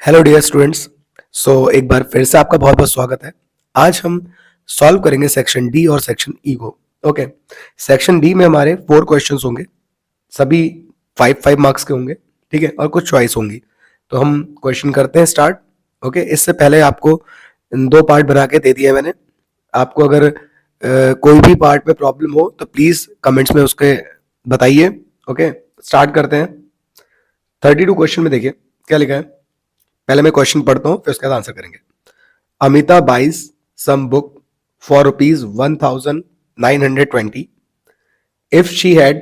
Hello dear students. एक बार फिर से आपका बहुत बहुत स्वागत है। आज हम सॉल्व करेंगे सेक्शन डी और सेक्शन ई को। ओके, सेक्शन डी में हमारे 4 क्वेश्चंस होंगे, सभी 5 5 मार्क्स के होंगे। ठीक है, और कुछ चॉइस होंगी। तो हम क्वेश्चन करते हैं स्टार्ट। ओके, इससे पहले आपको 2 पार्ट बना के दे दिए मैंने। आपको अगर कोई भी पार्ट में प्रॉब्लम हो तो प्लीज कमेंट्स में उसके बताइए। ओके, स्टार्ट करते हैं। 32 क्वेश्चन में देखिए क्या लिखा है। पहले मैं क्वेश्चन पढ़ता हूँ, फिर उसके बाद आंसर करेंगे। Amita buys some book for rupees 1920. If she had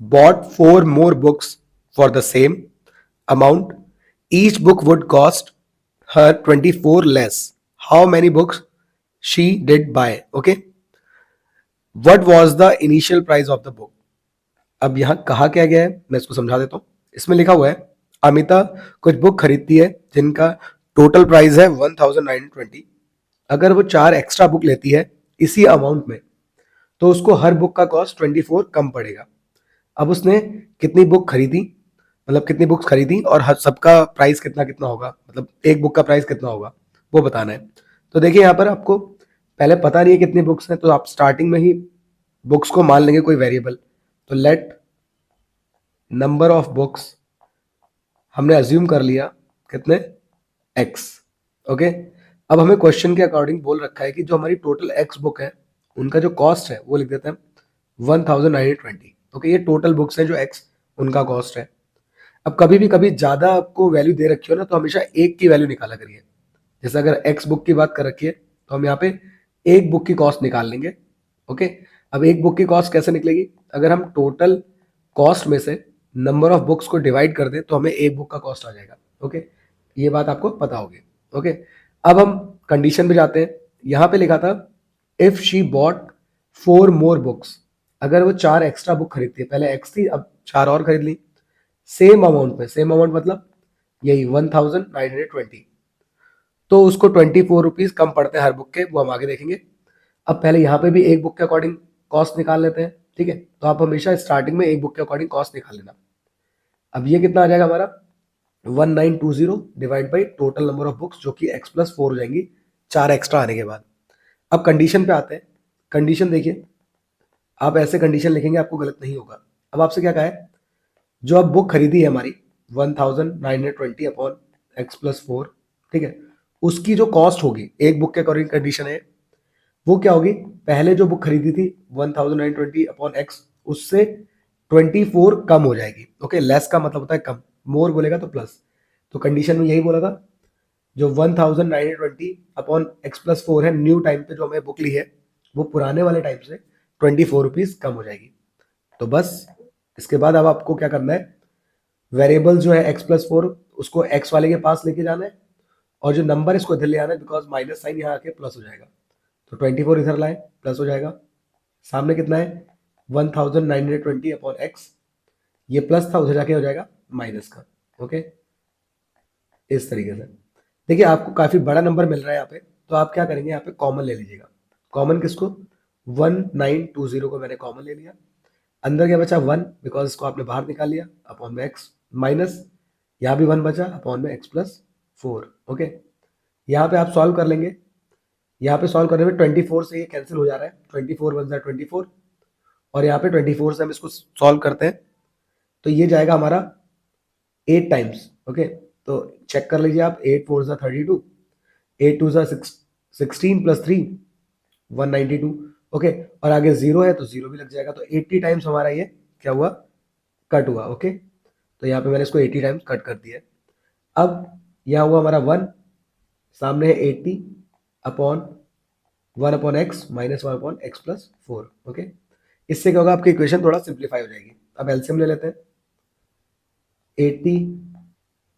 bought 4 more books for the same amount, each book would cost her 24 less. How many books she did buy? Okay. What was the initial price of the book? अब यहां कहा क्या गया है मैं इसको समझा देता हूं। इसमें लिखा हुआ है अमिता कुछ बुक खरीदती है जिनका टोटल प्राइस है 1920। अगर वो 4 एक्स्ट्रा बुक लेती है इसी अमाउंट में तो उसको हर बुक का कॉस्ट 24 कम पड़ेगा। अब उसने कितनी बुक खरीदी, मतलब कितनी बुक्स खरीदी और हर सबका प्राइस कितना कितना होगा, मतलब एक बुक का प्राइस कितना होगा वो बताना है। तो देखिए यहाँ पर आपको पहले पता नहीं है कितनी बुक्स हैं, तो आप स्टार्टिंग में ही बुक्स को मान लेंगे कोई वेरिएबल। तो लेट नंबर ऑफ बुक्स हमने अज्यूम कर लिया कितने, एक्स। ओके, अब हमें क्वेश्चन के अकॉर्डिंग बोल रखा है कि जो हमारी टोटल एक्स बुक है उनका जो कॉस्ट है वो लिख देते हैं 1920। ओके, ये टोटल बुक्स हैं जो एक्स उनका कॉस्ट है। अब कभी भी कभी ज्यादा आपको वैल्यू दे रखी हो ना तो हमेशा एक की वैल्यू निकाला करिए। जैसे अगर एक्स बुक की बात कर रखी है तो हम यहाँ पे एक बुक की कॉस्ट निकाल लेंगे। ओके, अब एक बुक की कॉस्ट कैसे निकलेगी, अगर हम टोटल कॉस्ट में से नंबर ऑफ बुक्स को डिवाइड कर दें तो हमें एक बुक का कॉस्ट आ जाएगा। ओके, ये बात आपको पता होगी। ओके, अब हम कंडीशन पे जाते हैं। यहाँ पे लिखा था if she bought 4 more books. अगर वो 4 एक्स्ट्रा बुक खरीदती है, पहले एक्स थी अब 4 और खरीद ली सेम अमाउंट में, सेम अमाउंट मतलब यही 1920, तो उसको 24 रुपीज कम पड़ते हैं हर बुक के, वो हम आगे देखेंगे। अब पहले यहाँ पे भी एक बुक के अकॉर्डिंग कॉस्ट निकाल लेते हैं। ठीक है, तो आप हमेशा स्टार्टिंग में एक बुक के अकॉर्डिंग कॉस्ट निकाल लेना। अब ये कितना आ जाएगा हमारा 1920 divide by total number of books जो कि x+4 हो जाएंगी 4 एक्स्ट्रा आने के बाद। अब कंडीशन पे आते हैं। कंडीशन देखिए, आप ऐसे कंडीशन लिखेंगे आपको गलत नहीं होगा। अब आपसे क्या कहा है, जो अब बुक खरीदी है हमारी 1920 अपॉन x+4, ठीक है, उसकी जो कॉस्ट होगी एक बुक के अकॉर्डिंग कंडीशन है वो क्या होगी, पहले जो बुक खरीदी थी 1920 अपॉन एक्स उससे 24 कम हो जाएगी। ओके, लेस का मतलब होता है कम, मोर बोलेगा तो प्लस। तो कंडीशन में यही बोला था, जो 1920 अपॉन x+4 है न्यू टाइम पे जो हमें बुक ली है वो पुराने वाले टाइम से 24 रुपीज कम हो जाएगी। तो बस इसके बाद अब आपको क्या करना है, वेरिएबल जो है x+4 उसको x वाले के पास लेके जाना है और जो नंबर इसको इधर ले आना है, बिकॉज माइनस साइन यहाँ आके प्लस हो जाएगा। तो 24 इधर लाए प्लस हो जाएगा, सामने कितना है 1920 अपॉन एक्स, ये प्लस था उधर जाके हो जाएगा माइनस का। ओके, इस तरीके से देखिए आपको काफी बड़ा नंबर मिल रहा है यहाँ पे, तो आप क्या करेंगे यहाँ पे कॉमन ले लीजिएगा। कॉमन किसको, 1920 को मैंने कॉमन ले लिया, अंदर क्या बचा 1 बिकॉज इसको आपने बाहर निकाल लिया अपॉन में एक्स, माइनस यहाँ भी 1 बचा अपॉन में x+4। ओके, यहाँ पे आप सॉल्व कर लेंगे। यहाँ पे सॉल्व करने में 24 से ये कैंसिल हो जा रहा है, 24 बन जाए 24 और यहाँ पे 24 से हम इसको सॉल्व करते हैं तो ये जाएगा हमारा 8 टाइम्स। ओके, तो चेक कर लीजिए आप, 8 4 32, 8 2 16 प्लस 3 192। ओके, और आगे 0 है तो 0 भी लग जाएगा, तो 80 टाइम्स हमारा ये क्या हुआ, कट हुआ। ओके, तो यहाँ पे मैंने इसको 80 टाइम्स कट कर दिया। अब यहाँ हुआ हमारा 1, सामने है 80 upon 1 upon x minus 1 upon x+4। Okay, इससे क्या होगा, आपकी इक्वेशन थोड़ा सिंप्लीफाई हो जाएगी। अब एलसीएम ले लेते हैं। 80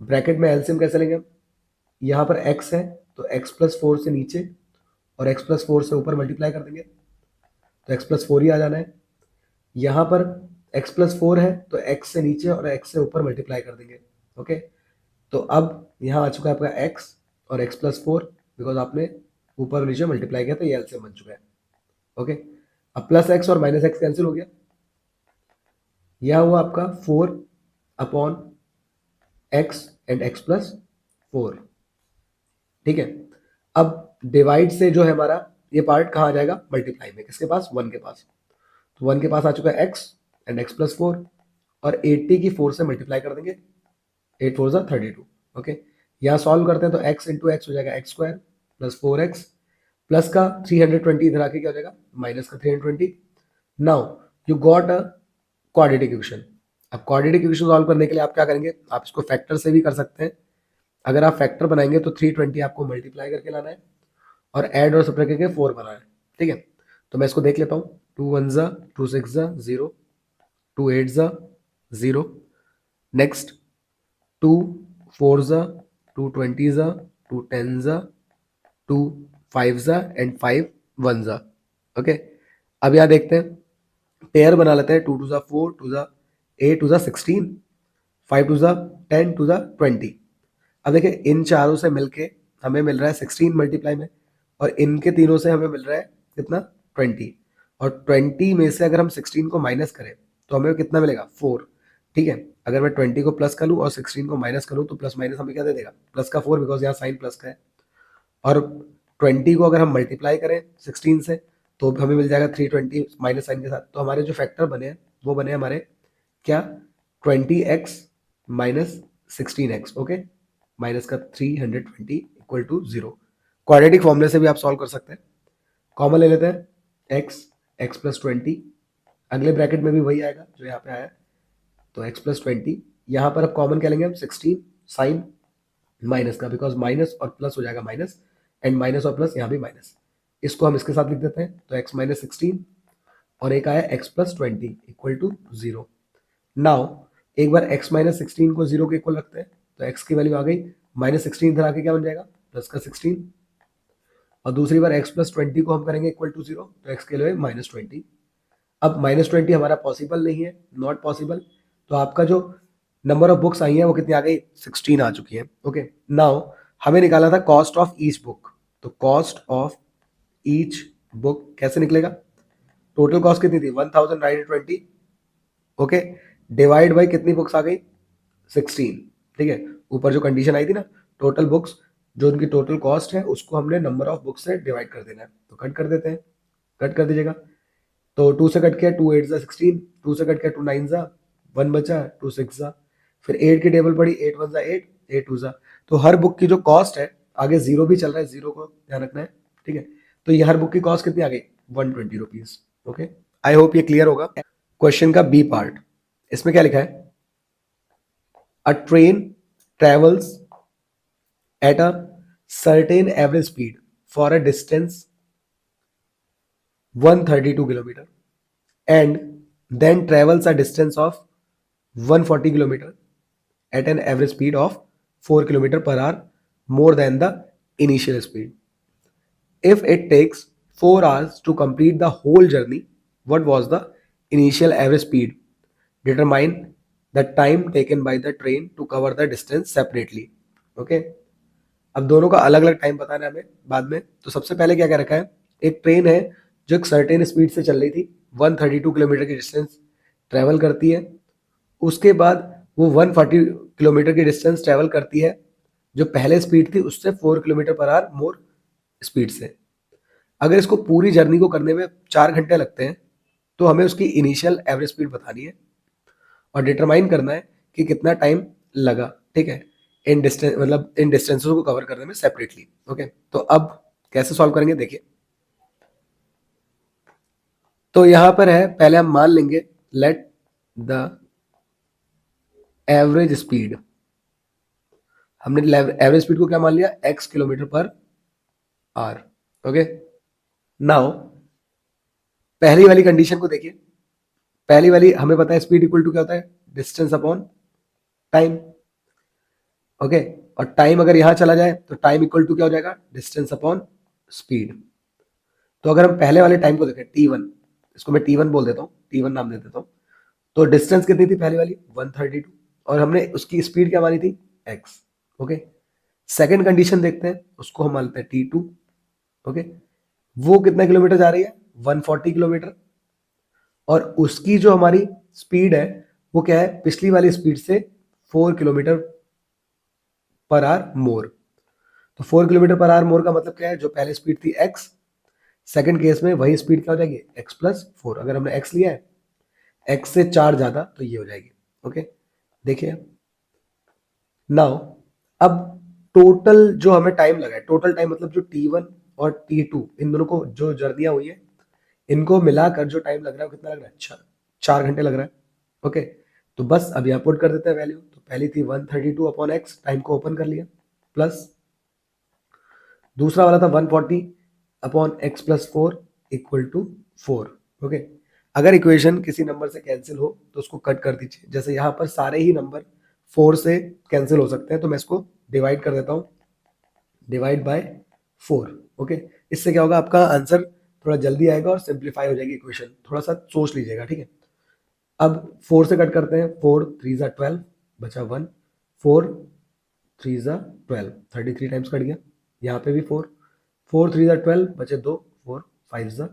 ब्रैकेट में एलसीएम कैसे लेंगे हम, यहाँ पर x है तो x+4 से नीचे और x+4 से ऊपर मल्टीप्लाई कर देंगे तो x+4 ही आ जाना है। यहाँ पर x+4 है तो x से नीचे और x से ऊपर मल्टीप्लाई कर देंगे। ओके, तो अब यहाँ आ चुका है आपका x और x+4, बिकॉज आपने ऊपर और नीचे मल्टीप्लाई किया तो ये एलसीएम बन चुका है। ओके, अब प्लस एक्स और माइनस एक्स कैंसिल हो गया, यह हुआ आपका 4 अपॉन एक्स एंड x+4। 4। ठीक है, अब डिवाइड से जो है हमारा ये पार्ट कहाँ आ जाएगा, मल्टीप्लाई में, किसके पास, 1 के पास। तो 1 के पास आ चुका है x एंड x प्लस 4, और 80 की 4 से मल्टीप्लाई कर देंगे, 8 4 ज़ा 32। ओके, यहाँ सॉल्व करते हैं तो x इंटू एक्स हो जाएगा x square plus 4x, plus का 320 इधर आके क्या हो जाएगा, माइनस का 320। Now you got a quadratic equation. अब क्वाड्रेटिक इक्वेशन सॉल्व करने के लिए आप क्या करेंगे, आप इसको फैक्टर से भी कर सकते हैं। अगर आप फैक्टर बनाएंगे तो 320 आपको मल्टीप्लाई करके लाना है और ऐड और सब्ट्रैक्ट करके 4 बनाना है। ठीक है, तो मैं इसको देख लेता हूँ। 2 1 ज़ा 2 6 ज़ा 0, 2 8 ज़ा 0, नेक्स्ट 2 4 ज़ा 2 20 ज़ा 2 10 ज़ा 2 5 ज़ा एंड 5 1 ज़ा। ओके, अब यहाँ देखते हैं, पेयर बना लेते हैं। 2 2 ज़ा 4, 2 ज़ा 8, 2 ज़ा 16, 5 2 ज़ा 10, 2 ज़ा 20। अब देखिए इन चारों से मिलके हमें मिल रहा है 16 मल्टीप्लाई में, और इनके तीनों से हमें मिल रहा है कितना, 20। और 20 में से अगर हम 16 को माइनस करें तो हमें कितना मिलेगा, 4। ठीक है, अगर मैं 20 को प्लस कर लूँ और 16 को माइनस करूँ तो प्लस माइनस हमें क्या दे देगा, प्लस का 4, बिकॉज यहाँ साइन प्लस का है। और 20 को अगर हम मल्टीप्लाई करें 16 से तो हमें मिल जाएगा 320 माइनस साइन के साथ। तो हमारे जो फैक्टर बने हैं वो बने हमारे क्या, 20x minus 16x। Okay, minus का 320 इक्वल टू 0। क्वाड्रेटिक फॉर्मूले से भी आप सॉल्व कर सकते हैं। कॉमन ले लेते हैं, x प्लस 20, अगले ब्रैकेट में भी वही आएगा जो यहाँ पे आया, तो x प्लस 20। यहाँ पर अब कॉमन क्या लेंगे हम, 16 साइन माइनस का, बिकॉज माइनस और प्लस हो जाएगा माइनस, एंड माइनस और प्लस यहाँ भी माइनस। इसको हम इसके साथ लिख देते हैं, तो x माइनस 16 और एक आया x plus 20 equal to 0। Now एक बार x माइनस 16 को 0 के इक्वल रखते हैं, तो x की वैल्यू आ गई माइनस 16, इधर आके क्या बन जाएगा, प्लस का 16। और दूसरी बार x प्लस 20 को हम करेंगे इक्वल टू 0, तो x के लिए माइनस 20। अब माइनस 20 हमारा पॉसिबल नहीं है, नॉट पॉसिबल। तो आपका जो नंबर ऑफ बुक्स आई है वो कितनी आ गई, 16 आ चुकी है। ओके, नाउ हमें निकाला था कॉस्ट ऑफ ईच बुक, तो कॉस्ट ऑफ ईच बुक कैसे निकलेगा, टोटल कॉस्ट कितनी थी, 1920। ओके, डिवाइड बाई कितनी बुक्स आ गई, 16। ठीक है, ऊपर जो कंडीशन आई थी ना, टोटल बुक्स, जो उनकी टोटल कॉस्ट है उसको हमने नंबर ऑफ बुक्स से डिवाइड कर देना है। तो कट कर देते हैं, कट कर दीजिएगा। तो 2 से कट किया, 2 8 ज़ा 16, 2 से कट किया 2 9 ज़ा 1 बचा, 2 6 ज़ा, फिर 8 की टेबल पड़ी, 8 1 ज़ा 8, 8 2 ज़ा। तो हर बुक की जो कॉस्ट है, आगे जीरो भी चल रहा है, जीरो को ध्यान रखना है। ठीक है, तो ये हर बुक की कॉस्ट कितनी आ गई, 120 रुपीज। ओके, आई होप ये क्लियर होगा। क्वेश्चन का बी पार्ट, इसमें क्या लिखा है, अ train travels at a certain average speed for a distance 132 kilometer and then travels a distance of 140 kilometer at an average speed of 4 kilometer per hour more than the initial speed. If it takes 4 hours to complete the whole journey, what was the initial average speed? Determine the time taken by the train to cover the distance separately. Okay, अब दोनों का अलग अलग time बताना है हमें बाद में। तो सबसे पहले क्या क्या रखा है, एक ट्रेन है जो एक सर्टेन स्पीड से चल रही थी, 132 किलोमीटर की डिस्टेंस ट्रेवल करती है। उसके बाद वो 140 किलोमीटर की डिस्टेंस ट्रेवल करती है, जो पहले स्पीड थी उससे 4 kilometre per hour more speed से। अगर इसको पूरी जर्नी को करने में 4 घंटे लगते हैं तो हमें उसकी इनिशियल एवरेज स्पीड बतानी है और डिटरमाइन करना है कि कितना टाइम लगा। ठीक है, इन डिस्टेंस मतलब इन डिस्टेंसेस को कवर करने में सेपरेटली। ओके, तो अब कैसे सॉल्व करेंगे देखिए। तो यहां पर है, पहले हम मान लेंगे लेट द एवरेज स्पीड, हमने एवरेज स्पीड को क्या मान लिया, x kilometre per hour. Okay, now पहली वाली कंडीशन को देखिए, पहली वाली हमें पता है स्पीड इक्वल टू क्या होता है, डिस्टेंस अपॉन टाइम। ओके, और टाइम अगर यहां चला जाए तो टाइम इक्वल टू क्या हो जाएगा, डिस्टेंस अपॉन स्पीड। तो अगर हम पहले वाले टाइम को देखें t1, इसको मैं t1 बोल देता हूँ, t1 नाम दे देता हूँ। तो डिस्टेंस कितनी थी पहली वाली, 132, और हमने उसकी स्पीड क्या मानी थी, x। ओके, सेकेंड कंडीशन देखते हैं, उसको हम मानते हैं t2। ओके, वो कितना किलोमीटर जा रही है, 140 किलोमीटर, और उसकी जो हमारी स्पीड है वो क्या है, पिछली वाली स्पीड से 4 किलोमीटर पर आवर मोर। तो 4 किलोमीटर पर आवर मोर का मतलब क्या है, जो पहले स्पीड थी x, सेकंड केस में वही स्पीड क्या हो जाएगी, x प्लस 4। अगर हमने x लिया है, x से 4 ज्यादा तो ये हो जाएगी। ओके, देखिए नाउ अब टोटल जो हमें टाइम लगा है, टोटल टाइम मतलब जो t1 और t2 इन दोनों को जो जर्नियां हुई है, इनको मिलाकर जो टाइम लग रहा है वो कितना लग रहा है, 4 घंटे लग रहा है। ओके, तो बस अब यहाँ पुट कर देते हैं वैल्यू। तो पहली थी 132 अपॉन एक्स, टाइम को ओपन कर लिया, प्लस दूसरा वाला था 140 upon x plus 4 equal to 4। Okay, अगर इक्वेशन किसी नंबर से कैंसिल हो तो उसको कट कर दीजिए। जैसे यहाँ पर सारे ही नंबर 4 से कैंसिल हो सकते हैं, तो मैं इसको डिवाइड कर देता हूँ, डिवाइड बाय 4। ओके, इससे क्या होगा, आपका आंसर थोड़ा जल्दी आएगा और सिंप्लीफाई हो जाएगी इक्वेशन। थोड़ा सा सोच लीजिएगा, ठीक है। अब 4 से कट करते हैं, 4 3 ज़ा 12 बचा 1, 4 3 ज़ा 12, 33 टाइम्स कट गया। यहाँ पे भी 4 4 3 ज़ा 12 बचे 2, 4 5 ज़ा,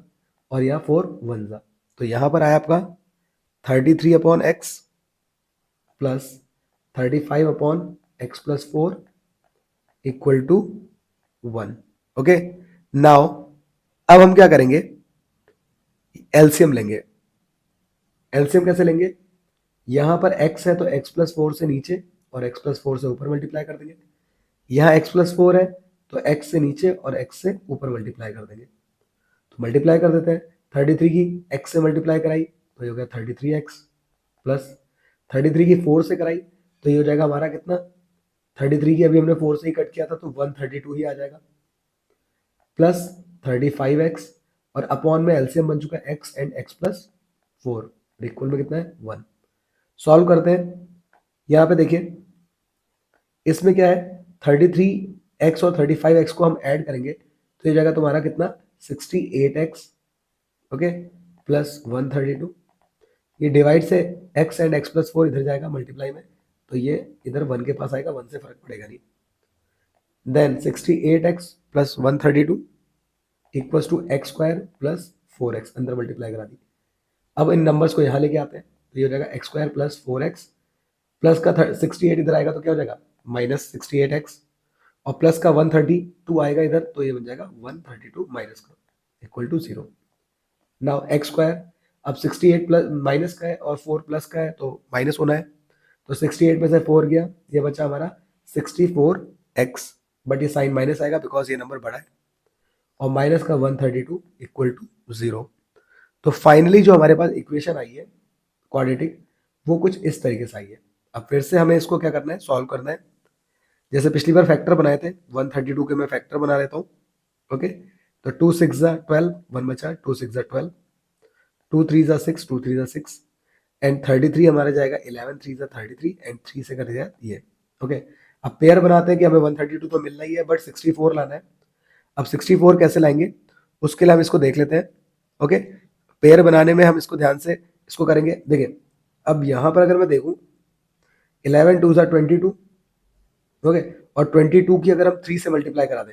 और यहाँ 4 1 ज़ा। तो यहाँ पर आया आपका 33 upon x plus 35 upon x plus 4 equal to 1। Okay, now अब हम क्या करेंगे, एलसीएम लेंगे। एलसीएम कैसे लेंगे, यहां पर x है तो x प्लस 4 से नीचे और x प्लस 4 से ऊपर मल्टीप्लाई कर देंगे। यहाँ x प्लस 4 है तो x से नीचे और x से ऊपर मल्टीप्लाई कर देंगे। तो मल्टीप्लाई कर देते हैं, 33 की x से मल्टीप्लाई कराई तो ये हो गया 33x, प्लस 33 की 4 से कराई तो ये हो जाएगा हमारा कितना, 33 की अभी हमने 4 से ही कट किया था तो 132 ही आ जाएगा, प्लस 35x, और अपॉन में एलसीएम बन चुका है x and x plus 4, equal में कितना है 1। सॉल्व करते हैं, यहाँ पे देखिए इसमें क्या है, 33x और 35x को हम ऐड करेंगे तो ये जाएगा तुम्हारा कितना, 68x। ओके, प्लस 132, ये डिवाइड से x एंड x प्लस 4 इधर जाएगा मल्टीप्लाई में, तो ये इधर 1 के पास आएगा, 1 से फर्क पड़ेगा नहीं। Then 68x plus 132 equals to x square plus 4x, अंदर मल्टीप्लाई करा दी। अब इन नंबर्स को यहाँ लेके आते हैं तो ये हो जाएगा x square plus 4x, plus का 68 इधर आएगा तो क्या हो जाएगा माइनस 68x, और प्लस का 132 आएगा इधर तो ये बन जाएगा 132 माइनस का equal to 0। Now x square, अब 68 प्लस माइनस का है और 4 प्लस का है तो माइनस होना है, तो 68 में से 4 गया, ये बचा हमारा 64x, बट ये साइन माइनस आएगा बिकॉज ये नंबर बड़ा है, और माइनस का 132 इक्वल टू 0। तो फाइनली जो हमारे पास इक्वेशन आई है क्वाड्रेटिक, वो कुछ इस तरीके से आई है। अब फिर से हमें इसको क्या करना है, सॉल्व करना है। जैसे पिछली बार फैक्टर बनाए थे, 132 के मैं फैक्टर बना लेता हूँ। ओके, तो 2 6 ज़ा 12, 1 बचा, 2 6 ज़ा 12, 2 3 ज़ा 6, 2 3 ज़ा 6, एंड 33 हमारा जाएगा 11 3 ज़ा 33, एंड 3 से कर दिया ये। ओके, अब पेयर बनाते हैं कि हमें 132 तो मिलना ही है बट 64 लाना है। अब 64 कैसे लाएंगे, उसके लिए हम इसको देख लेते हैं। ओके, पेयर बनाने में हम इसको ध्यान से इसको करेंगे। देखिए अब यहाँ पर अगर मैं देखूँ, 11 2 ज़ा 22, ओके, और 22 की अगर हम 3 से मल्टीप्लाई करा दें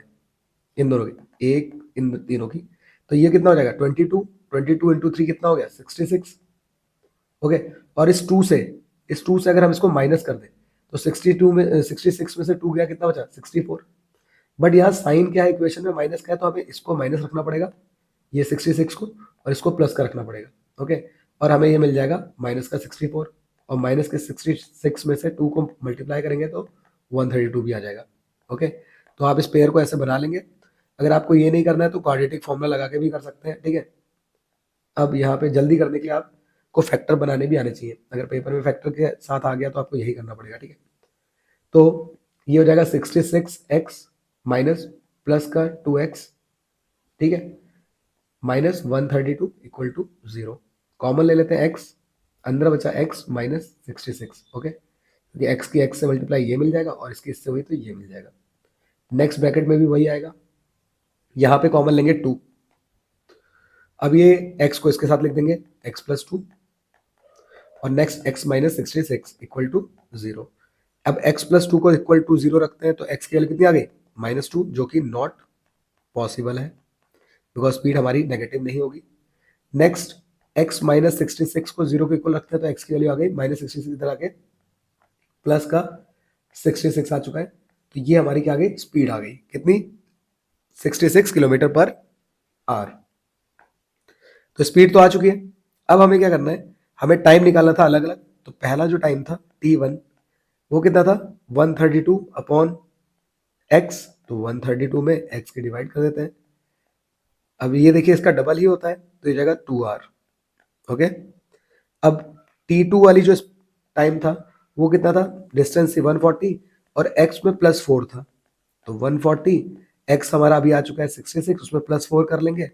इन दोनों की, एक इन तीनों की, तो ये कितना हो जाएगा 22 इंटू 3 कितना हो गया 66। ओके, और इस 2 से अगर हम इसको माइनस कर दें तो 62 में 66 में से 2 गया, कितना बचा 64। बट यहाँ साइन क्या है, इक्वेशन में माइनस का है तो हमें इसको माइनस रखना पड़ेगा, ये 66 को, और इसको प्लस का रखना पड़ेगा। ओके, और हमें ये मिल जाएगा माइनस का 64, और माइनस के 66 में से 2 को मल्टीप्लाई करेंगे तो 132 भी आ जाएगा। ओके, तो आप इस पेयर को ऐसे बना लेंगे। अगर आपको ये नहीं करना है तो क्वाड्रेटिक फॉर्मूला लगा के भी कर सकते हैं, ठीक है। अब यहाँ पे जल्दी करने के लिए आपको फैक्टर बनाने भी आने चाहिए। अगर पेपर में फैक्टर के साथ आ गया तो आपको यही करना पड़ेगा, ठीक है। तो ये हो जाएगा 66x माइनस प्लस का 2x, ठीक है, माइनस 132 इक्वल टू 0। कॉमन ले लेते हैं x, अंदर बचा x माइनस 66। ओके, क्योंकि x की x से मल्टीप्लाई ये मिल जाएगा और इसकी इससे हुई तो ये मिल जाएगा। नेक्स्ट ब्रैकेट में भी वही आएगा, यहाँ पे कॉमन लेंगे 2। अब ये x को इसके साथ लिख देंगे x प्लस 2, और next x minus 66 equal to 0। अब x प्लस 2 को इक्वल टू 0 रखते हैं तो x की वैल्यू कितनी आ गई -2, जो कि नॉट पॉसिबल है बिकॉज स्पीड हमारी नेगेटिव नहीं होगी। नेक्स्ट x माइनस 66 को 0 के इक्वल रखते हैं तो x की वैल्यू आ गई -66, इधर आके प्लस का 66 आ चुका है, तो ये हमारी क्या आ गई, स्पीड आ गई, कितनी, 66 किलोमीटर पर आवर। तो स्पीड तो आ चुकी है। अब हमें क्या करना है, हमें टाइम निकालना था अलग अलग। तो पहला जो टाइम था t1, वो कितना था, 132 अपॉन x। तो 132 में x के डिवाइड कर देते हैं। अब ये देखिए इसका डबल ही होता है, तो ये जगह 2r। ओके। अब t2 वाली जो टाइम था वो कितना था, डिस्टेंस थी 140 और x में +4 था। तो 140, x हमारा अभी आ चुका है 66, उसमें +4 कर लेंगे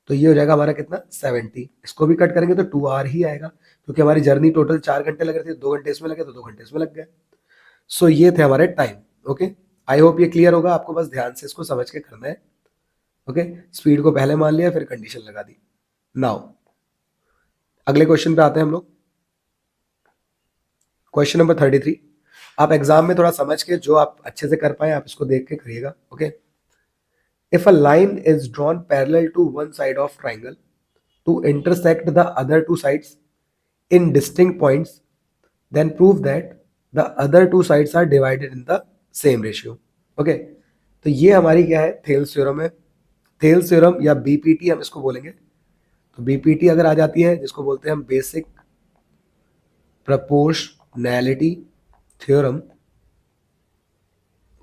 तो ये हो जाएगा हमारा कितना, 70। इसको भी कट करेंगे तो 2r ही आएगा, क्योंकि हमारी जर्नी टोटल 4 घंटे लग रहे थे, 2 घंटे इसमें लगे तो 2 घंटे इसमें लग गए। सो ये थे हमारे टाइम। ओके, आई होप ये क्लियर होगा आपको, बस ध्यान से इसको समझ के करना है। ओके, स्पीड को पहले मान लिया फिर कंडीशन लगा दी। नाउ अगले क्वेश्चन पे आते हैं हम लोग। Question number 33। आप एग्जाम में थोड़ा समझ के, जो आप अच्छे से कर पाए आप इसको देख के करिएगा। Okay, if a line is drawn parallel to one side of triangle to intersect the other two sides in distinct points, then prove that the other two sides are divided in the same ratio. Okay, तो ये हमारी क्या है, Thales theorem है। Thales theorem या BPT हम इसको बोलेंगे। तो बीपीटी अगर आ जाती है, जिसको बोलते हैं हम बेसिक प्रोपोर्शनैलिटी थ्योरम।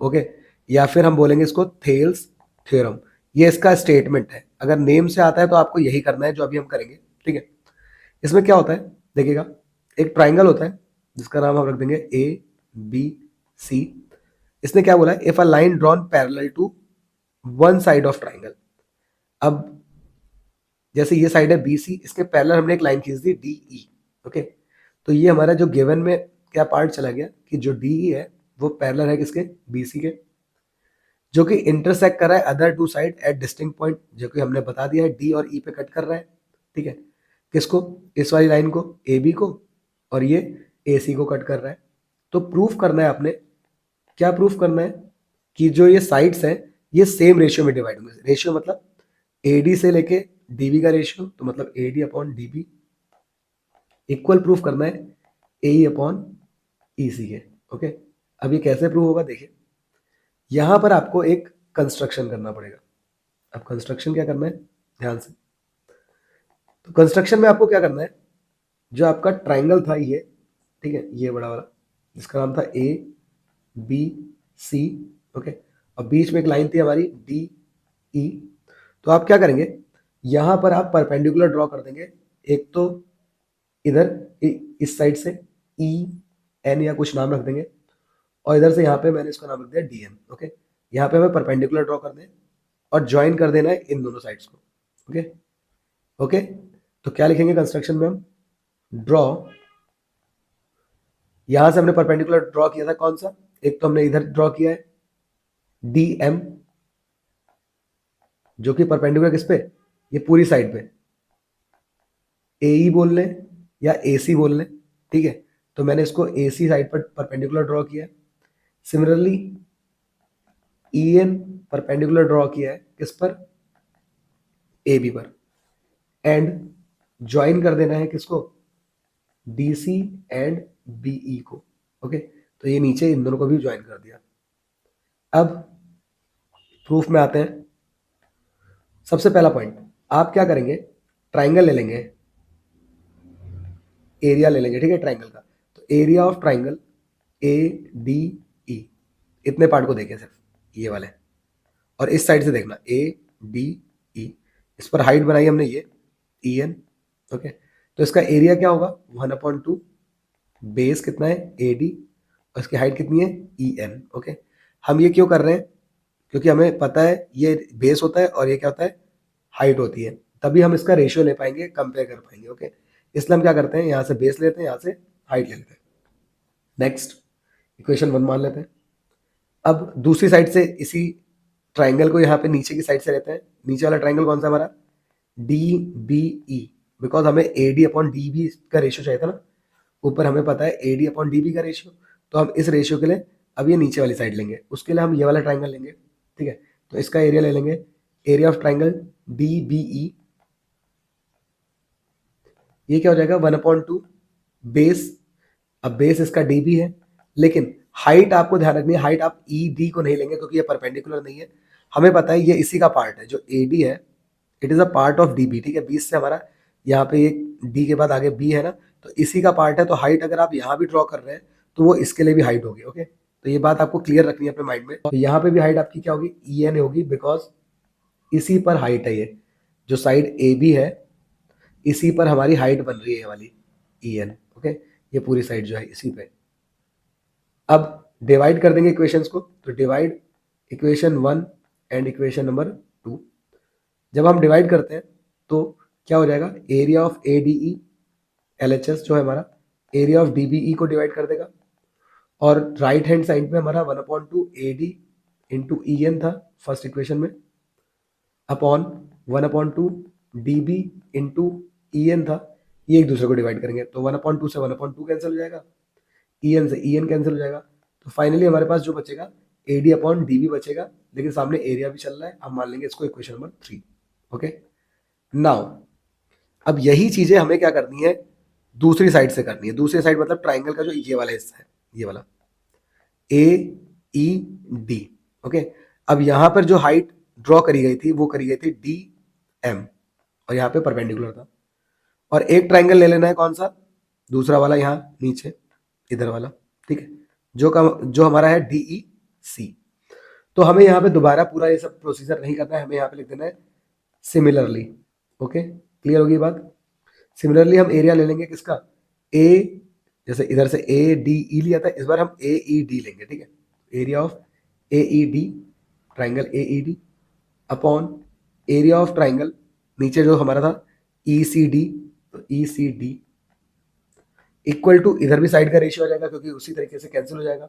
ओके, या फिर हम बोलेंगे इसको थेल्स थ्योरम। ये इसका स्टेटमेंट है। अगर नेम से आता है तो आपको यही करना है जो अभी हम करेंगे। ठीक है, इसमें क्या होता है देखिएगा, एक ट्राइंगल होता है जिसका नाम हम रख देंगे ए बी सी। इसने क्या बोला है, if a line drawn parallel to one side of triangle. अब जैसे ये साइड है बी सी, इसके पैरेलल हमने एक लाइन खींच दी डी ई। ओके, तो ये हमारा जो गिवन में क्या पार्ट चला गया कि जो डी ई है वो पैरेलल है किसके, बी सी के, जो कि इंटरसेक्ट कर रहा है other two side at distinct point, जो कि हमने बता दिया है डी और ई पे कट कर रहा है। ठीक है, किसको, इस वाली लाइन को ए बी को, और ये ए सी को कट कर रहा है। तो प्रूफ करना है आपने, क्या प्रूफ करना है कि जो ये साइड्स हैं ये सेम रेशियो में डिवाइड होंगे। रेशियो मतलब ए डी से लेके डी बी का रेशियो, तो मतलब A D upon D B equal proof करना है ए ई अपॉन ई सी के। ओके, अब ये कैसे प्रूफ होगा देखिए, यहां पर आपको एक कंस्ट्रक्शन करना पड़ेगा। अब कंस्ट्रक्शन क्या करना है ध्यान से, तो कंस्ट्रक्शन में आपको क्या करना है, जो आपका ट्राइंगल था ये, ठीक है, ये बड़ा वाला जिसका नाम था ए बी सी। ओके, और बीच में एक लाइन थी हमारी डी ई। तो आप क्या करेंगे, यहां पर आप परपेंडिकुलर ड्रॉ कर देंगे। एक तो इधर इस साइड से ई एन या कुछ नाम रख देंगे, और इधर से यहाँ पे मैंने इसका नाम रख दिया डी एन। ओके, यहाँ पे हमें परपेंडिकुलर ड्रॉ कर दें और ज्वाइन कर देना है इन दोनों साइड्स को। ओके ओके, तो क्या लिखेंगे कंस्ट्रक्शन में हम, ड्रॉ, यहां से हमने परपेंडिकुलर ड्रॉ किया था कौन सा, एक तो हमने इधर ड्रॉ किया है डी एम, जो कि परपेंडिकुलर किस पे, ये पूरी साइड पे, ए ई बोल लें या ए सी बोल लें। ठीक है, तो मैंने इसको ए सी साइड पर परपेंडिकुलर ड्रॉ किया। Similarly E N perpendicular draw किया है किस पर, ए बी पर, एंड ज्वाइन कर देना है किसको, D C and B E को। ओके, तो ये नीचे इन दोनों को भी ज्वाइन कर दिया। अब प्रूफ में आते हैं। सबसे पहला पॉइंट, आप क्या करेंगे, ट्राइंगल ले लेंगे, एरिया ले लेंगे। ठीक है, ट्राइंगल का, तो area of triangle A D ई, इतने पार्ट को देखें सिर्फ ये वाले, और इस साइड से देखना ए डी ई, इस पर हाइट बनाई हमने ये ई एन। ओके, तो इसका एरिया क्या होगा 1/2, बेस कितना है ए डी, और इसकी हाइट कितनी है ई एन। ओके, हम ये क्यों कर रहे हैं, क्योंकि हमें पता है ये बेस होता है और ये क्या होता है, हाइट होती है, तभी हम इसका रेशियो ले पाएंगे, कंपेयर कर पाएंगे। ओके, इसलिए हम क्या करते हैं, यहाँ से बेस लेते हैं, यहाँ से हाइट ले लेते हैं। नेक्स्ट इक्वेशन 1 मान लेते हैं। अब दूसरी साइड से इसी ट्राइंगल को यहाँ पे नीचे की साइड से लेते हैं। नीचे वाला ट्राइंगल कौन सा हमारा, डी बी ई, बिकॉज हमें A D upon D B का रेशियो चाहिए था ना, ऊपर हमें पता है A D upon D B का रेशियो, तो हम इस रेशियो के लिए अब ये नीचे वाली साइड लेंगे, उसके लिए हम ये वाला ट्राइंगल लेंगे। ठीक है, तो इसका एरिया ले लेंगे, area of triangle D B E, ये क्या हो जाएगा 1/2 बेस। अब बेस इसका डी बी है, लेकिन हाइट आपको ध्यान रखनी है, हाइट आप ई डी को नहीं लेंगे क्योंकि ये परपेंडिकुलर नहीं है। हमें पता है ये इसी का पार्ट है, जो ए डी है it is a part of D B, ठीक है। 20 से हमारा यहाँ पे एक डी के बाद आगे बी है ना, तो इसी का पार्ट है। तो हाइट अगर आप यहाँ भी ड्रॉ कर रहे हैं तो वो इसके लिए भी हाइट होगी, ओके। तो ये बात आपको क्लियर रखनी है अपने माइंड में। तो यहाँ पे भी हाइट आपकी क्या होगी, ई एन होगी, बिकॉज इसी पर हाइट है। ये जो साइड ए बी है इसी पर हमारी हाइट बन रही है, ये वाली ई एन, ओके। ये पूरी साइड जो है इसी पे। अब डिवाइड कर देंगे इक्वेशंस को, तो divide equation 1 and equation number 2। जब हम डिवाइड करते हैं तो क्या हो जाएगा, area of A D E L H S जो है हमारा area of D B E को डिवाइड कर देगा, और राइट हैंड साइड में हमारा 1/2 A D into E N था फर्स्ट इक्वेशन में, upon 1/2 D B into E N था, ये एक दूसरे को डिवाइड करेंगे। तो 1/2 से 1/2 कैंसिल हो जाएगा, ई एन से ई एन कैंसिल हो जाएगा। तो फाइनली हमारे पास जो बचेगा A D upon D B बचेगा, लेकिन सामने एरिया भी चल रहा है। हम मान लेंगे इसको इक्वेशन नंबर 3, ओके। नाउ अब यही चीजें हमें क्या करनी है, दूसरी साइड से करनी है। दूसरी साइड मतलब ट्राइंगल का जो ये वाला हिस्सा है, ये वाला ए ई डी, ओके। अब यहां पर जो हाइट ड्रॉ करी गई थी वो करी गई थी डी एम, और यहाँ पे परपेंडिकुलर था। और एक ट्राइंगल ले लेना है, कौन सा, दूसरा वाला यहाँ नीचे इधर वाला, ठीक है, जो हमारा है डी ई सी। तो हमें यहाँ पे दोबारा पूरा ये सब प्रोसीजर नहीं करना है, हमें यहाँ पे लिख देना है सिमिलरली, ओके। क्लियर होगी बात। सिमिलरली हम एरिया ले लेंगे किसका, ए, जैसे इधर से ए डी ई लिया था, इस बार हम ए ई डी लेंगे, ठीक है। Area of A E D, triangle A E D, upon area of triangle नीचे जो हमारा था ई सी डी, तो ई सी डी इक्वल टू, इधर भी साइड का रेशियो आ जाएगा क्योंकि उसी तरीके से कैंसिल हो जाएगा।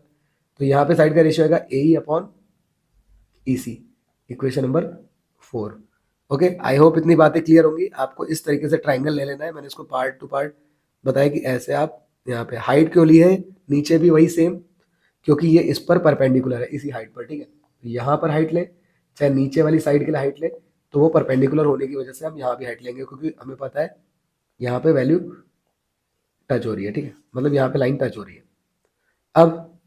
तो यहाँ पे साइड का रेशियो आएगा A E upon E C, equation number 4, okay. I hope इतनी बातें क्लियर होंगी। आपको इस तरीके से ट्राइंगल ले लेना है, मैंने इसको पार्ट टू पार्ट बताया कि ऐसे आप यहाँ पे हाइट क्यों ली है, नीचे भी वही सेम, क्योंकि ये इस पर परपेंडिकुलर है, इसी हाइट पर, ठीक है। तो यहाँ पर हाइट ले, चाहे नीचे वाली साइड के लिए हाइट ले, तो वो परपेंडिकुलर होने की वजह से हम यहाँ भी हाइट लेंगे, क्योंकि हमें पता है यहाँ पे वैल्यू टच हो रही है, ठीक है, मतलब यहाँ पे लाइन टच हो रही है। अब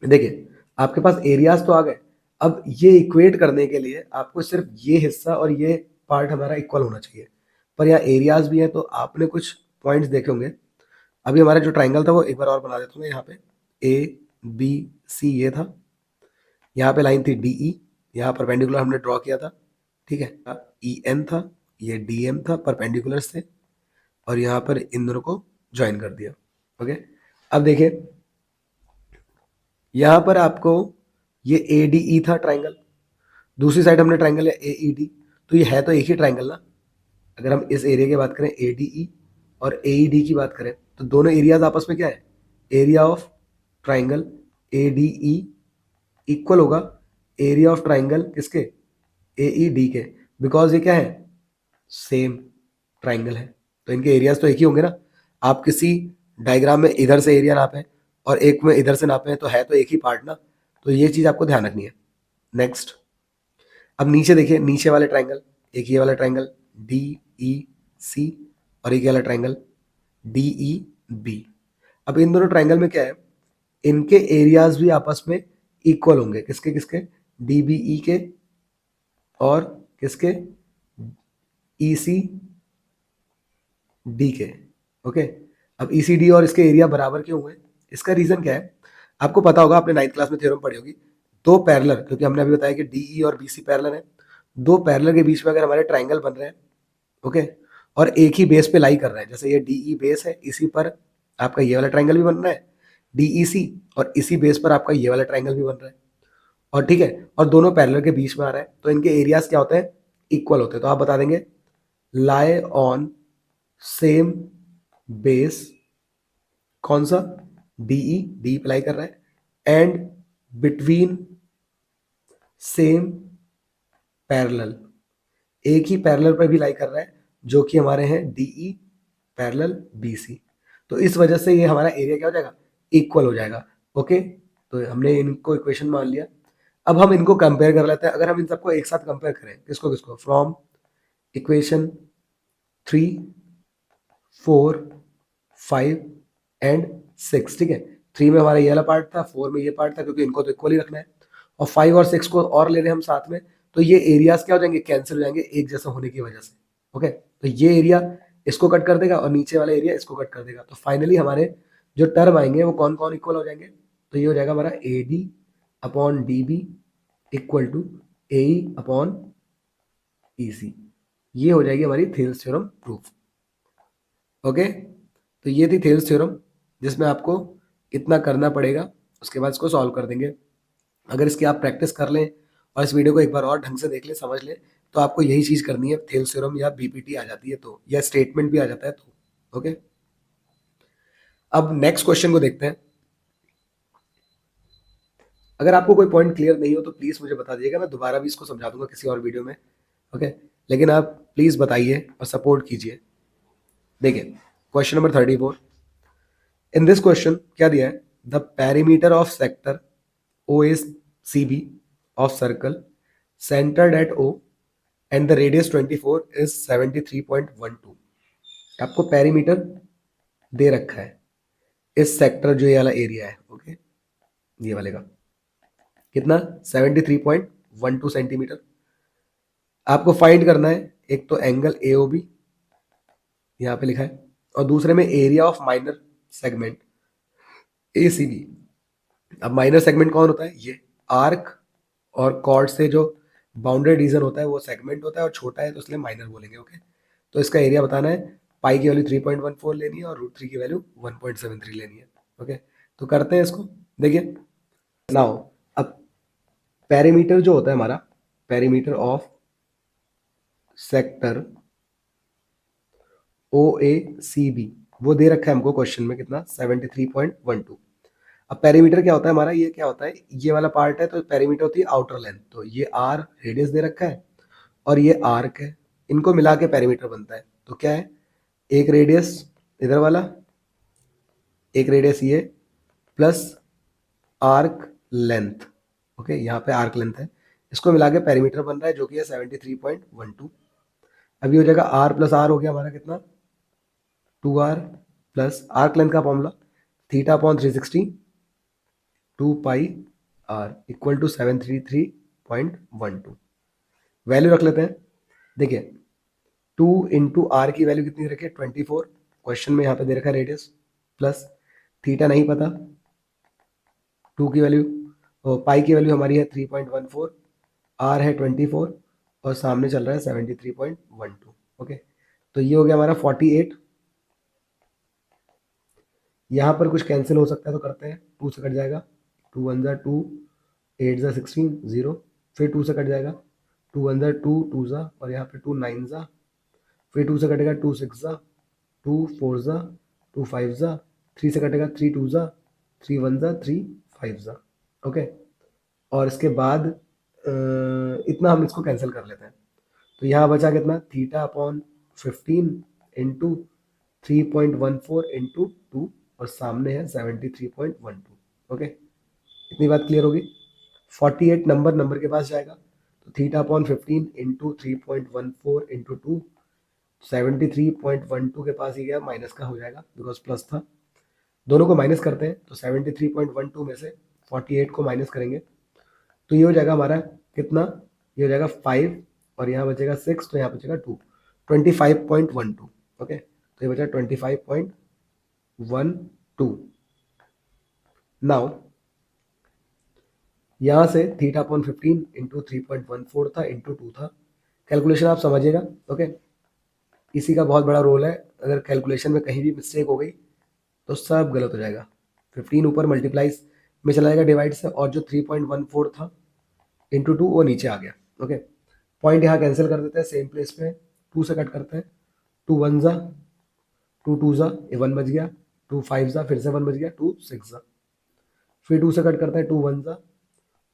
देखिए आपके पास एरियाज तो आ गए। अब ये इक्वेट करने के लिए आपको सिर्फ ये हिस्सा और ये पार्ट हमारा इक्वल होना चाहिए, पर यहाँ एरियाज भी है, तो आपने कुछ पॉइंट्स देखे होंगे। अभी हमारा जो ट्राइंगल था वो एक बार और बना देता हूँ। यहाँ पे ए बी सी ये था, यहाँ पे लाइन थी डी ई, यहाँ परपेंडिकुलर हमने ड्रॉ किया था, ठीक है। ई एन था, ये डी एम था परपेंडिकुलर से, और यहाँ पर इन दोनों को ज्वाइन कर दिया, ओके। अब देखिए यहाँ पर आपको ये ए डी ई था ट्राइंगल, दूसरी साइड हमने ट्राइंगल है ए ई डी, तो ये है तो एक ही ट्राइंगल ना। अगर हम इस एरिया की बात करें ए डी ई और ए ई डी की बात करें, तो दोनों एरियाज आपस में क्या है, area of triangle A D E equal होगा एरिया ऑफ ट्राइंगल किसके, ए ई डी के, बिकॉज ये क्या है, सेम ट्राइंगल है, तो इनके एरियाज तो एक ही होंगे ना। आप किसी डायग्राम में इधर से एरिया नापे और एक में इधर से नापे, तो है तो एक ही पार्ट ना। तो ये चीज आपको ध्यान रखनी है। नेक्स्ट, अब नीचे देखिए, नीचे वाले ट्राइंगल, एक ये वाला ट्राइंगल डी ई सी और एक ये वाला ट्राइंगल डी ई बी। अब इन दोनों ट्राइंगल में क्या है, इनके एरियाज भी आपस में इक्वल होंगे, किसके किसके, डी बी ई के और किसके, ई सी डी के, ओके। अब ई सी डी और इसके एरिया बराबर क्यों हुए, इसका रीजन क्या है, आपको पता होगा, आपने 9th क्लास में थ्योरम पढ़ी होगी। दो पैरेलल, क्योंकि हमने अभी बताया कि डी ई और बी सी पैरेलल है, दो पैरेलल के बीच में अगर हमारे ट्राइंगल बन रहे हैं, ओके, और एक ही बेस पे लाई कर रहे हैं, जैसे ये डी ई बेस है, इसी पर आपका ये वाला ट्राइंगल भी बन रहा है डी ई सी, और इसी बेस पर आपका ये वाला ट्राइंगल भी बन रहा है, और ठीक है, और दोनों पैरेलल के बीच में आ रहा है, तो इनके एरियाज क्या होते हैं, इक्वल होते हैं। तो आप बता देंगे लाई ऑन सेम बेस, कौन सा, डीई, डी अप्लाई कर रहा है, एंड बिटवीन सेम पैरेलल, एक ही पैरेलल पर भी लाई कर रहा है, जो कि हमारे हैं डीई पैरेलल बीसी। तो इस वजह से ये हमारा एरिया क्या हो जाएगा, इक्वल हो जाएगा, ओके। तो हमने इनको इक्वेशन मान लिया। अब हम इनको कंपेयर कर लेते हैं। अगर हम इन सबको एक साथ कंपेयर करें, किसको किसको, फ्रॉम इक्वेशन 3 4 5 एंड 6, ठीक है, 3 में हमारा ये वाला पार्ट था, 4 में ये पार्ट था, क्योंकि इनको तो इक्वली रखना है, और 5 और 6 को और ले रहे हैं हम साथ में, तो ये एरियाज क्या हो जाएंगे, कैंसिल हो जाएंगे एक जैसा होने की वजह से। ओके, तो ये एरिया इसको कट कर देगा और नीचे वाला एरिया इसको कट कर देगा, तो फाइनली हमारे जो टर्म आएंगे वो कौन कौन इक्वल हो जाएंगे, तो ये हो जाएगा हमारा A D upon D B equal to A upon E C. ये हो जाएगी हमारी थेल्स थ्योरम प्रूफ। ओके, तो ये थी थेल्स थ्योरम, जिसमें आपको इतना करना पड़ेगा, उसके बाद इसको सॉल्व कर देंगे। अगर इसकी आप प्रैक्टिस कर लें और इस वीडियो को एक बार और ढंग से देख लें, समझ लें, तो आपको यही चीज़ करनी है, थेल्स थ्योरम या बीपीटी आ जाती है तो, या स्टेटमेंट भी आ जाता है तो। ओके, अब नेक्स्ट क्वेश्चन को देखते हैं। अगर आपको कोई पॉइंट क्लियर नहीं हो तो प्लीज़ मुझे बता दीजिएगा, मैं दोबारा भी इसको समझा दूंगा किसी और वीडियो में। ओके, लेकिन आप प्लीज़ बताइए और सपोर्ट कीजिए। देखिए question number 34, in this question क्या दिया है, the perimeter of sector O S C B of circle centred at O and the radius 24 is 73.12। आपको पेरीमीटर दे रखा है इस सेक्टर, जो ये वाला एरिया है, ओके, ये वाले का कितना 73.12 सेंटीमीटर। आपको फाइंड करना है एक तो एंगल ए ओ बी यहाँ पे लिखा है, और दूसरे में area of minor segment A C B. अब माइनर सेगमेंट कौन होता है, ये आर्क और कॉर्ड से जो बाउंडेड रीजन होता है वो सेगमेंट होता है, और छोटा है तो इसलिए माइनर बोलेंगे। ओके, तो इसका एरिया बताना है, पाई की वैल्यू 3.14 लेनी है और √3 की वैल्यू 1.73 लेनी है। ओके, तो करते हैं इसको। देखिए नाउ, अब पेरीमीटर जो होता है हमारा, perimeter of sector O A C B, वो दे रखा है हमको क्वेश्चन में, कितना 73.12। अब पेरीमीटर क्या होता है हमारा, ये क्या होता है, ये वाला पार्ट है तो पेरीमीटर होती है आउटर लेंथ, तो ये आर रेडियस दे रखा है और ये आर्क है, इनको मिला के पेरीमीटर बनता है। तो क्या है, एक रेडियस इधर वाला, एक रेडियस ये, प्लस आर्क लेंथ। ओके, यहाँ पे आर्क लेंथ है, इसको मिला के पेरीमीटर बन रहा है, जो कि है 73.12। अभी हो जाएगा आर प्लस आर, हो गया हमारा कितना 2r, प्लस आर्क लेंथ का formula theta upon 360 2 pi r equal to 733.12। Value रख लेते हैं। देखिए 2 इंटू आर की वैल्यू कितनी रखी है 24, क्वेश्चन में यहाँ पे दे रखा है रेडियस, प्लस थीटा नहीं पता, 2 की वैल्यू, और पाई की वैल्यू हमारी है 3.14, आर है 24 और सामने चल रहा है 73.12। ओके, तो ये हो गया हमारा 48। यहाँ पर कुछ कैंसिल हो सकता है तो करते हैं, 2 से कट जाएगा, 2 1 जा 2, 8 जा 16 0, फिर 2 से कट जाएगा, 2 1 जा 2, 2 जा, और यहाँ पे 2 9 जा, फिर 2 से कटेगा 2 6 जा, 2 4 जा, 2 5 जा, 3 से कटेगा 3 2 जा, 3 1 जा, 3 5 जा। ओके, और इसके बाद इतना हम इसको कैंसिल कर लेते हैं, तो यहाँ बचा कितना थीटा अपॉन 15 इंटू 3.14 इंटू 2, और सामने है 73.12। ओके, इतनी बात क्लियर होगी। 48 नंबर के पास जाएगा, तो थीटा अपॉन 15 इंटू 3.14 इंटू 2, 73.12 के पास ही गया, माइनस का हो जाएगा बिकॉज प्लस था, दोनों को माइनस करते हैं, तो 73.12 में से 48 को माइनस करेंगे तो ये हो जाएगा हमारा कितना, ये हो जाएगा 5, और यहाँ बचेगा 6, तो यहाँ बचेगा 2, 25.12। ओके, तो ये बचा 25.12। नाउ यहाँ से थीटा अपॉन 15 इंटू 3.14 था इंटू 2 था, कैलकुलेशन आप समझिएगा। ओके, इसी का बहुत बड़ा रोल है, अगर कैलकुलेशन में कहीं भी मिस्टेक हो गई तो सब गलत हो जाएगा। 15 ऊपर मल्टीप्लाइज में चला जाएगा डिवाइड से, और जो 3.14 था इंटू 2 वो नीचे आ गया। ओके, पॉइंट यहाँ कैंसिल कर देते हैं, सेम प्लेस पे 2 से कट करते हैं, 2 1 जा, 2 2 जा, ये 1 बच गया, 2 5 जा, फिर से 1 बच गया, 2 6 जा, फिर 2 से कट करते हैं, 2 1 जा,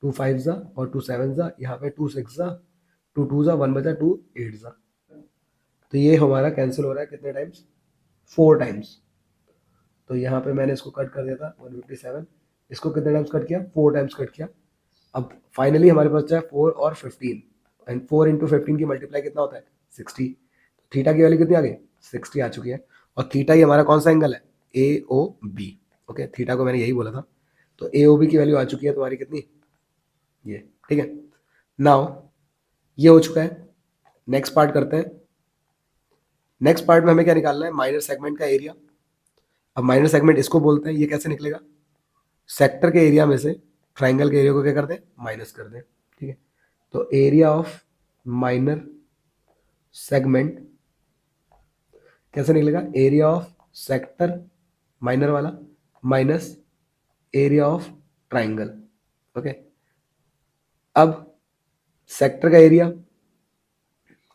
2 5 जा, और 2 7 जा, यहाँ पे 2 6 जा, 2 2 जा, 1 बचा, 2 8 जा। तो ये हमारा कैंसिल हो रहा है कितने टाइम्स, 4 टाइम्स। तो यहाँ पे मैंने इसको कट कर दिया था 157, इसको कितने टाइम्स कट किया, 4 टाइम्स कट किया। अब फाइनली हमारे पास बचा है 4 और 15, एंड 4 इंटू 15 की मल्टीप्लाई कितना होता है 60। थीटा की वैल्यू कितनी आ गई 60 आ चुकी है, और थीटा ही हमारा कौन सा एंगल है ए ओ बी। ओके, थीटा को मैंने यही बोला था। तो AOB की वैल्यू आ चुकी है तुम्हारी कितनी, ये, ठीक है। नाउ ये हो चुका है, नेक्स्ट पार्ट करते हैं। नेक्स्ट पार्ट में हमें क्या निकालना है, माइनर सेगमेंट का एरिया। अब माइनर सेगमेंट इसको बोलते हैं, ये कैसे निकलेगा, सेक्टर के एरिया में से ट्राइंगल के एरिया को क्या कर दें, माइनस कर दें, ठीक है। तो एरिया ऑफ माइनर सेगमेंट कैसे निकलेगा, एरिया ऑफ सेक्टर माइनर वाला minus area of triangle, okay. अब सेक्टर का एरिया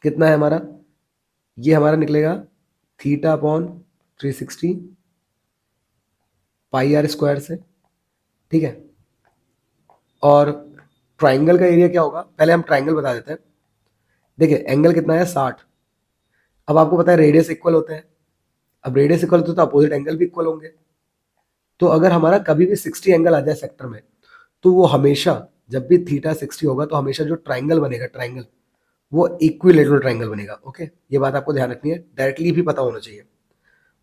कितना है हमारा, ये हमारा निकलेगा theta upon 360 pi r square से, ठीक है। और ट्राइंगल का एरिया क्या होगा, पहले हम ट्राइंगल बता देते हैं। देखिए एंगल कितना है 60। अब आपको पता है रेडियस इक्वल होते हैं, अब रेडियस इक्वल होते तो अपोजिट एंगल भी इक्वल होंगे। तो अगर हमारा कभी भी 60 एंगल आ जाए सेक्टर में, तो वो हमेशा, जब भी थीटा 60 होगा तो हमेशा जो ट्राइंगल बनेगा, ट्राइंगल वो इक्विलेटरल ट्राइंगल बनेगा, ओके। ये बात आपको ध्यान रखनी है, डायरेक्टली भी पता होना चाहिए।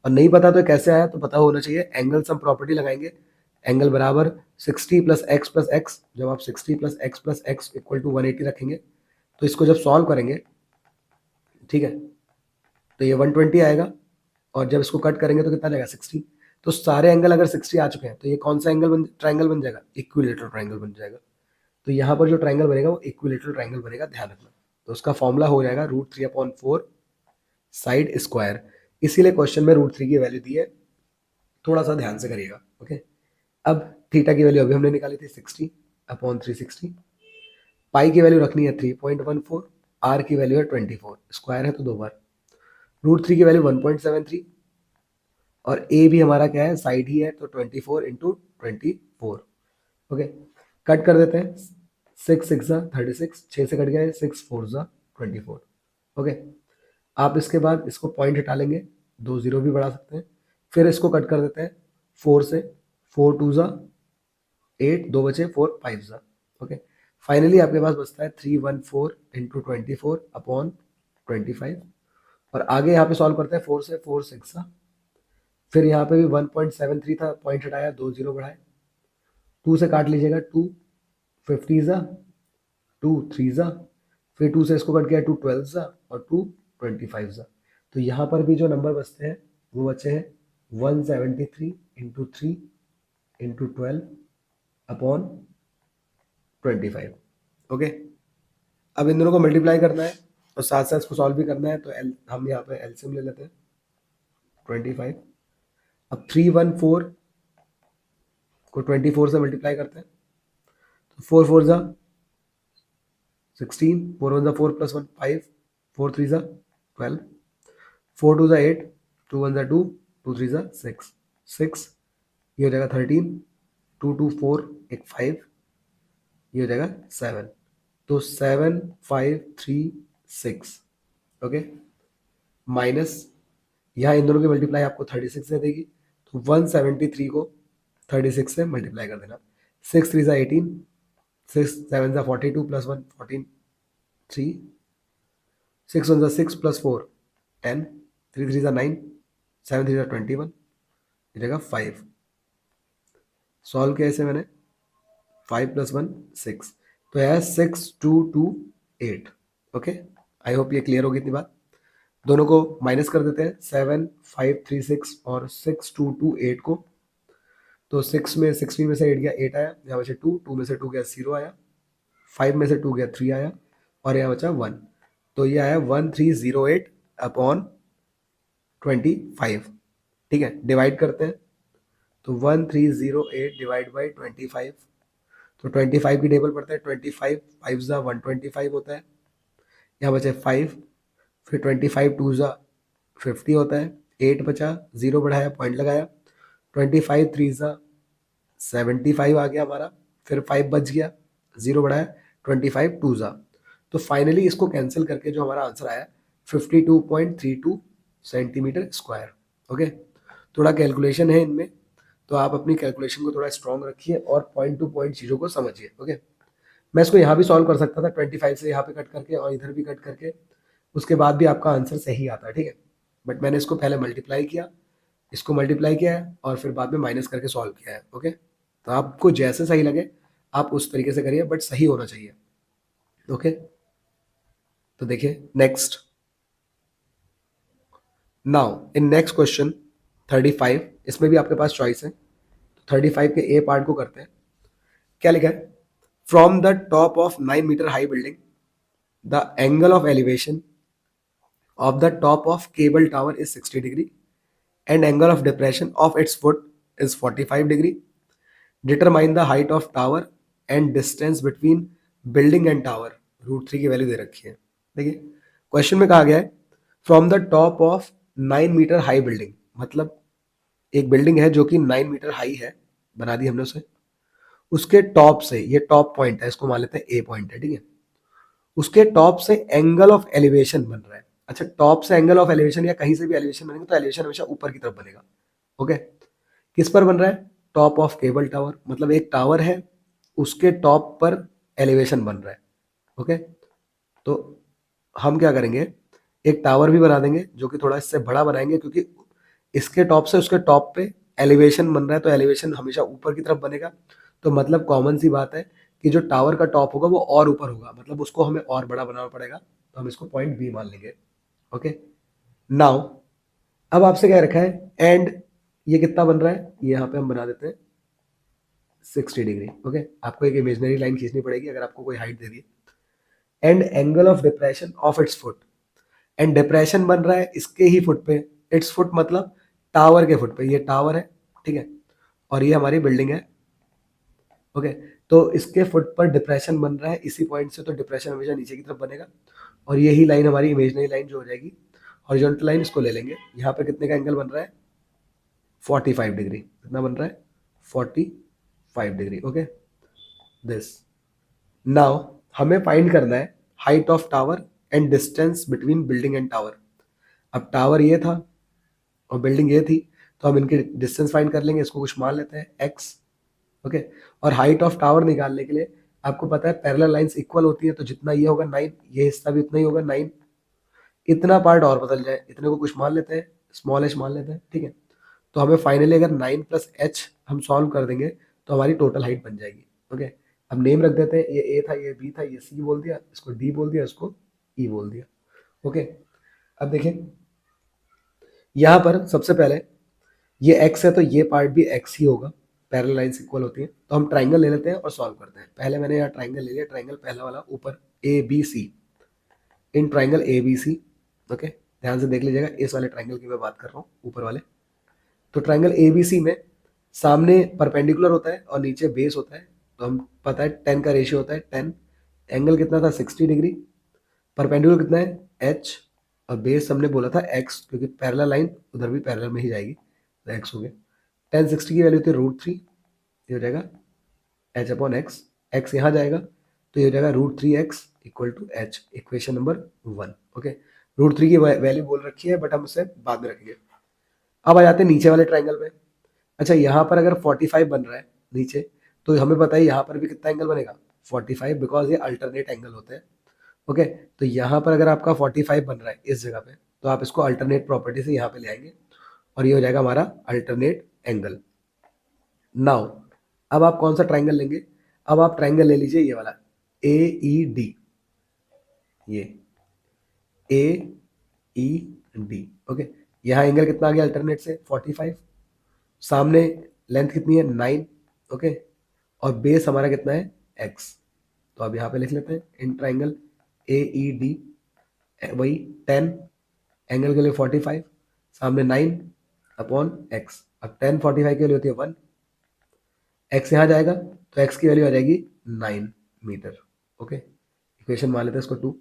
और नहीं पता तो कैसे आया, तो पता होना चाहिए, एंगल सम प्रॉपर्टी लगाएंगे, एंगल बराबर 60 प्लस एक्स, जब आप 60 प्लस एक्स इक्वल टू 180 रखेंगे, तो इसको जब सॉल्व करेंगे, ठीक है, तो ये 120 आएगा, और जब इसको कट करेंगे तो कितना जाएगा 60। तो सारे एंगल अगर 60 आ चुके हैं, तो ये कौन सा एंगल ट्राइंगल बन जाएगा, इक्विलेटरल ट्राइंगल बन जाएगा। तो यहाँ पर जो ट्राइंगल बनेगा वो इक्विलेटरल ट्राइंगल बनेगा, ध्यान रखना। तो उसका फॉर्मूला हो जाएगा √3/4 साइड स्क्वायर। इसीलिए क्वेश्चन में √3 की वैल्यू दी है, थोड़ा सा ध्यान से करिएगा, ओके। अब थीटा की वैल्यू अभी हमने निकाली थी 60/360, पाई की वैल्यू रखनी है 3.14, आर की वैल्यू है 24, स्क्वायर है तो 2 बार, √3 की वैल्यू 1.73, और ए भी हमारा क्या है, साइड ही है, तो 24 इंटू 24, ओके। कट कर देते हैं, 6 6 36, 6 से कट गया है, 6 4 24, ओके। आप इसके बाद इसको पॉइंट हटा लेंगे, 2 0 भी बढ़ा सकते हैं, फिर इसको कट कर देते हैं 4 से, 4 2 8, 2 बचे, 4 5 ओके। फाइनली आपके पास बचता है 314 इंटू 24 अपॉन 25, और आगे यहाँ पे सॉल्व करते हैं 4 से, 4 6 फिर यहाँ पे भी 1.73 था, पॉइंट हटाया, 2 0 बढ़ाए, 2 से काट लीजिएगा, 2 50 2 3 फिर 2 से इसको कट गया, 2 12 और 2 25 तो यहाँ पर भी जो नंबर बचते हैं वो बचे हैं 173 इंटू 3 इंटू 12 अपॉन 25, ओके। अब इन दोनों को मल्टीप्लाई करना है और साथ साथ इसको सॉल्व भी करना है, तो हम यहाँ पे एलसीएम ले लेते हैं 25। अब 314 को 24 से मल्टीप्लाई करते हैं, तो 4 4 16, 4 1 4 प्लस 1 5, 4 3 12, 4 2 8, 2 1 2, 2 3 6 6, ये हो जाएगा 13, 2 2 4 एक 5, ये हो जाएगा 7, तो 7 5 3 6, ओके। माइनस यहाँ इन दोनों की मल्टीप्लाई आपको 36 से देगी, तो 173 को 36 से मल्टीप्लाई कर देना, 6 3 18, 6 7 42 प्लस 1 14 3, 6 1 6 प्लस 4 10, 3 3 9, 7 3 21, ये जगह 5, सॉल्व किया इसे मैंने, 5 प्लस 1 6, तो है 6 2 2 8, ओके। आई होप ये क्लियर होगी इतनी बात। दोनों को माइनस कर देते हैं, 7 5 3 6 और 6 2 2 8 को, तो 6 में 16 में से 8 गया, 8 आया, यहाँ बचे 2, 2 में से 2 गया 0 आया, 5 में से 2 गया 3 आया, और यहाँ बचा 1, तो ये आया 1308 अपॉन 25, ठीक है। डिवाइड करते हैं, तो 1308 डिवाइड बाई 25, तो 25 की टेबल पड़ता है 25 5 125 होता है, यहाँ बचे 5, फिर 25 2 50 होता है, 8 बचा, 0 बढ़ाया, पॉइंट लगाया, 25 3 75 आ गया हमारा, फिर 5 बच गया, 0 बढ़ाया, 25 2 तो फाइनली इसको कैंसिल करके जो हमारा आंसर आया 52.32 सेंटीमीटर स्क्वायर, ओके। थोड़ा कैलकुलेशन है इनमें, तो आप अपनी कैलकुलेशन को थोड़ा स्ट्रॉन्ग रखिए और पॉइंट टू पॉइंट चीज़ों को समझिए, ओके। मैं इसको यहाँ भी सॉल्व कर सकता था 25 से यहाँ पे कट करके और इधर भी कट करके, उसके बाद भी आपका आंसर सही आता है, ठीक है। बट मैंने इसको पहले मल्टीप्लाई किया, इसको मल्टीप्लाई किया है और फिर बाद में माइनस करके सॉल्व किया है। ओके, तो आपको जैसे सही लगे आप उस तरीके से करिए, बट सही होना चाहिए। ओके, तो देखिए next, now in next question 35, इसमें भी आपके पास चॉइस है। 35 के ए पार्ट को करते हैं। क्या लिखा है? From the top of 9 metre high building the angle of elevation of the top of cable tower is 60 degree and angle of depression of its foot is 45 degree. Determine the height of tower and distance between building and tower. √3 की value दे रखी है। देखिए question में कहा गया है from the top of 9 metre high building, मतलब एक बिल्डिंग है जो कि 9 मीटर हाई है, बना दी हमने उसे। उसके टॉप से, ये टॉप पॉइंट है, इसको मान लेते हैं ए पॉइंट है, ठीक है। उसके टॉप से एंगल ऑफ एलिवेशन बन रहा है। अच्छा, टॉप से एंगल ऑफ एलिवेशन या कहीं से भी एलिवेशन बनेगा तो एलिवेशन हमेशा ऊपर की तरफ बनेगा। ओके, किस पर बन रहा है? टॉप ऑफ केबल टावर, मतलब एक टावर है उसके टॉप पर एलिवेशन बन रहा है। ओके, तो हम क्या करेंगे, एक टावर भी बना देंगे जो कि थोड़ा इससे बड़ा बनाएंगे, क्योंकि इसके टॉप से उसके टॉप पे एलिवेशन बन रहा है तो एलिवेशन हमेशा ऊपर की तरफ बनेगा। तो मतलब कॉमन सी बात है कि जो टावर का टॉप होगा वो और ऊपर होगा, मतलब उसको हमें और बड़ा बनाना पड़ेगा, तो हम इसको पॉइंट बी मान लेंगे। ओके, नाउ अब आपसे क्या रखा है, एंड ये कितना बन रहा है, ये यहाँ पे हम बना देते हैं 60 डिग्री। ओके, आपको एक इमेजिनरी लाइन खींचनी पड़ेगी अगर आपको कोई height they the. And angle of depression of its foot, and depression बन रहा है इसके ही फुट पे। इट्स फुट मतलब टावर के फुट पे, ये टावर है, ठीक है, और ये हमारी बिल्डिंग है। ओके, तो इसके फुट पर डिप्रेशन बन रहा है इसी पॉइंट से, तो डिप्रेशन हमेशा नीचे की तरफ बनेगा, और यही लाइन हमारी इमेजिनरी लाइन जो हो जाएगी हॉरिजॉन्टल लाइन, इसको ले लेंगे। यहाँ पे कितने का एंगल बन रहा है? 45 डिग्री। कितना बन रहा है? 45 डिग्री। ओके, दिस, नाउ हमें फाइंड करना है height of tower and distance between building and tower. अब टावर ये था और बिल्डिंग ये थी, तो हम इनके डिस्टेंस फाइंड कर लेंगे, इसको कुछ मान लेते हैं x। ओके, और हाइट ऑफ टावर निकालने के लिए आपको पता है पैरेलल लाइंस इक्वल होती है, तो जितना ये होगा 9, ये हिस्सा भी उतना ही होगा 9। इतना पार्ट और बदल जाए, इतने को कुछ मान लेते हैं, स्मॉल एच मान लेते हैं, ठीक है। तो हमें फाइनली अगर 9 प्लस एच हम सॉल्व कर देंगे तो हमारी टोटल हाइट बन जाएगी। ओके, अब नेम रख देते हैं, ये ए था, ये बी था, ये सी बोल दिया, इसको डी बोल दिया, इसको ई बोल दिया। ओके, अब देखें यहाँ पर सबसे पहले ये x है तो ये पार्ट भी x ही होगा, पैरेलल लाइंस इक्वल होती हैं, तो हम ट्राइंगल ले लेते हैं और सॉल्व करते हैं। पहले मैंने यहाँ ट्राइंगल ले लिया, ट्राइंगल पहला वाला ऊपर A B C, in triangle A B C. Okay, ध्यान से देख लीजिएगा, इस वाले ट्राइंगल की मैं बात कर रहा हूँ, ऊपर वाले। तो ट्राइंगल ए बी सी में सामने परपेंडिकुलर होता है और नीचे बेस होता है, तो हम पता है 10 का रेशियो होता है 10। एंगल कितना था? 60 डिग्री। परपेंडिकुलर कितना है? h, और बेस हमने बोला था x, क्योंकि पैरेलल लाइन उधर भी पैरेलल में ही जाएगी, तो x हो गया। 10 60 की वैल्यू थी √3, ये हो जाएगा h अपॉन एक्स, एक्स यहाँ जाएगा तो ये हो जाएगा √3x equal to h, equation number 1। Okay, √3 की वैल्यू बोल रखी है बट हम उसे बाद में रखेंगे। अब आ जाते हैं नीचे वाले ट्राइंगल पे। अच्छा, यहाँ पर अगर 45 बन रहा है नीचे, तो हमें पता है यहाँ पर भी कितना एंगल बनेगा? 45, बिकॉज ये अल्टरनेट एंगल होते हैं। ओके, तो यहाँ पर अगर आपका 45 बन रहा है इस जगह पे, तो आप इसको अल्टरनेट प्रॉपर्टी से यहाँ पे ले आएंगे और ये हो जाएगा हमारा अल्टरनेट एंगल। नाउ अब आप कौन सा ट्राइंगल लेंगे? अब आप ट्राइंगल ले लीजिए ये वाला ए ई डी, ये ए ई डी। ओके, यहाँ एंगल कितना आ गया अल्टरनेट से? 45। सामने लेंथ कितनी है? 9। ओके, और बेस हमारा कितना है? x। तो अब यहाँ पे लिख लेते हैं इन ट्राइंगल ए ई डी, वही 10, एंगल के लिए 45, सामने 9 अपॉन x। अब 10 45 की वैल्यू होती है 1, x यहाँ जाएगा तो x की वैल्यू आ जाएगी 9 मीटर। ओके, इक्वेशन मान लेते हैं इसको 2।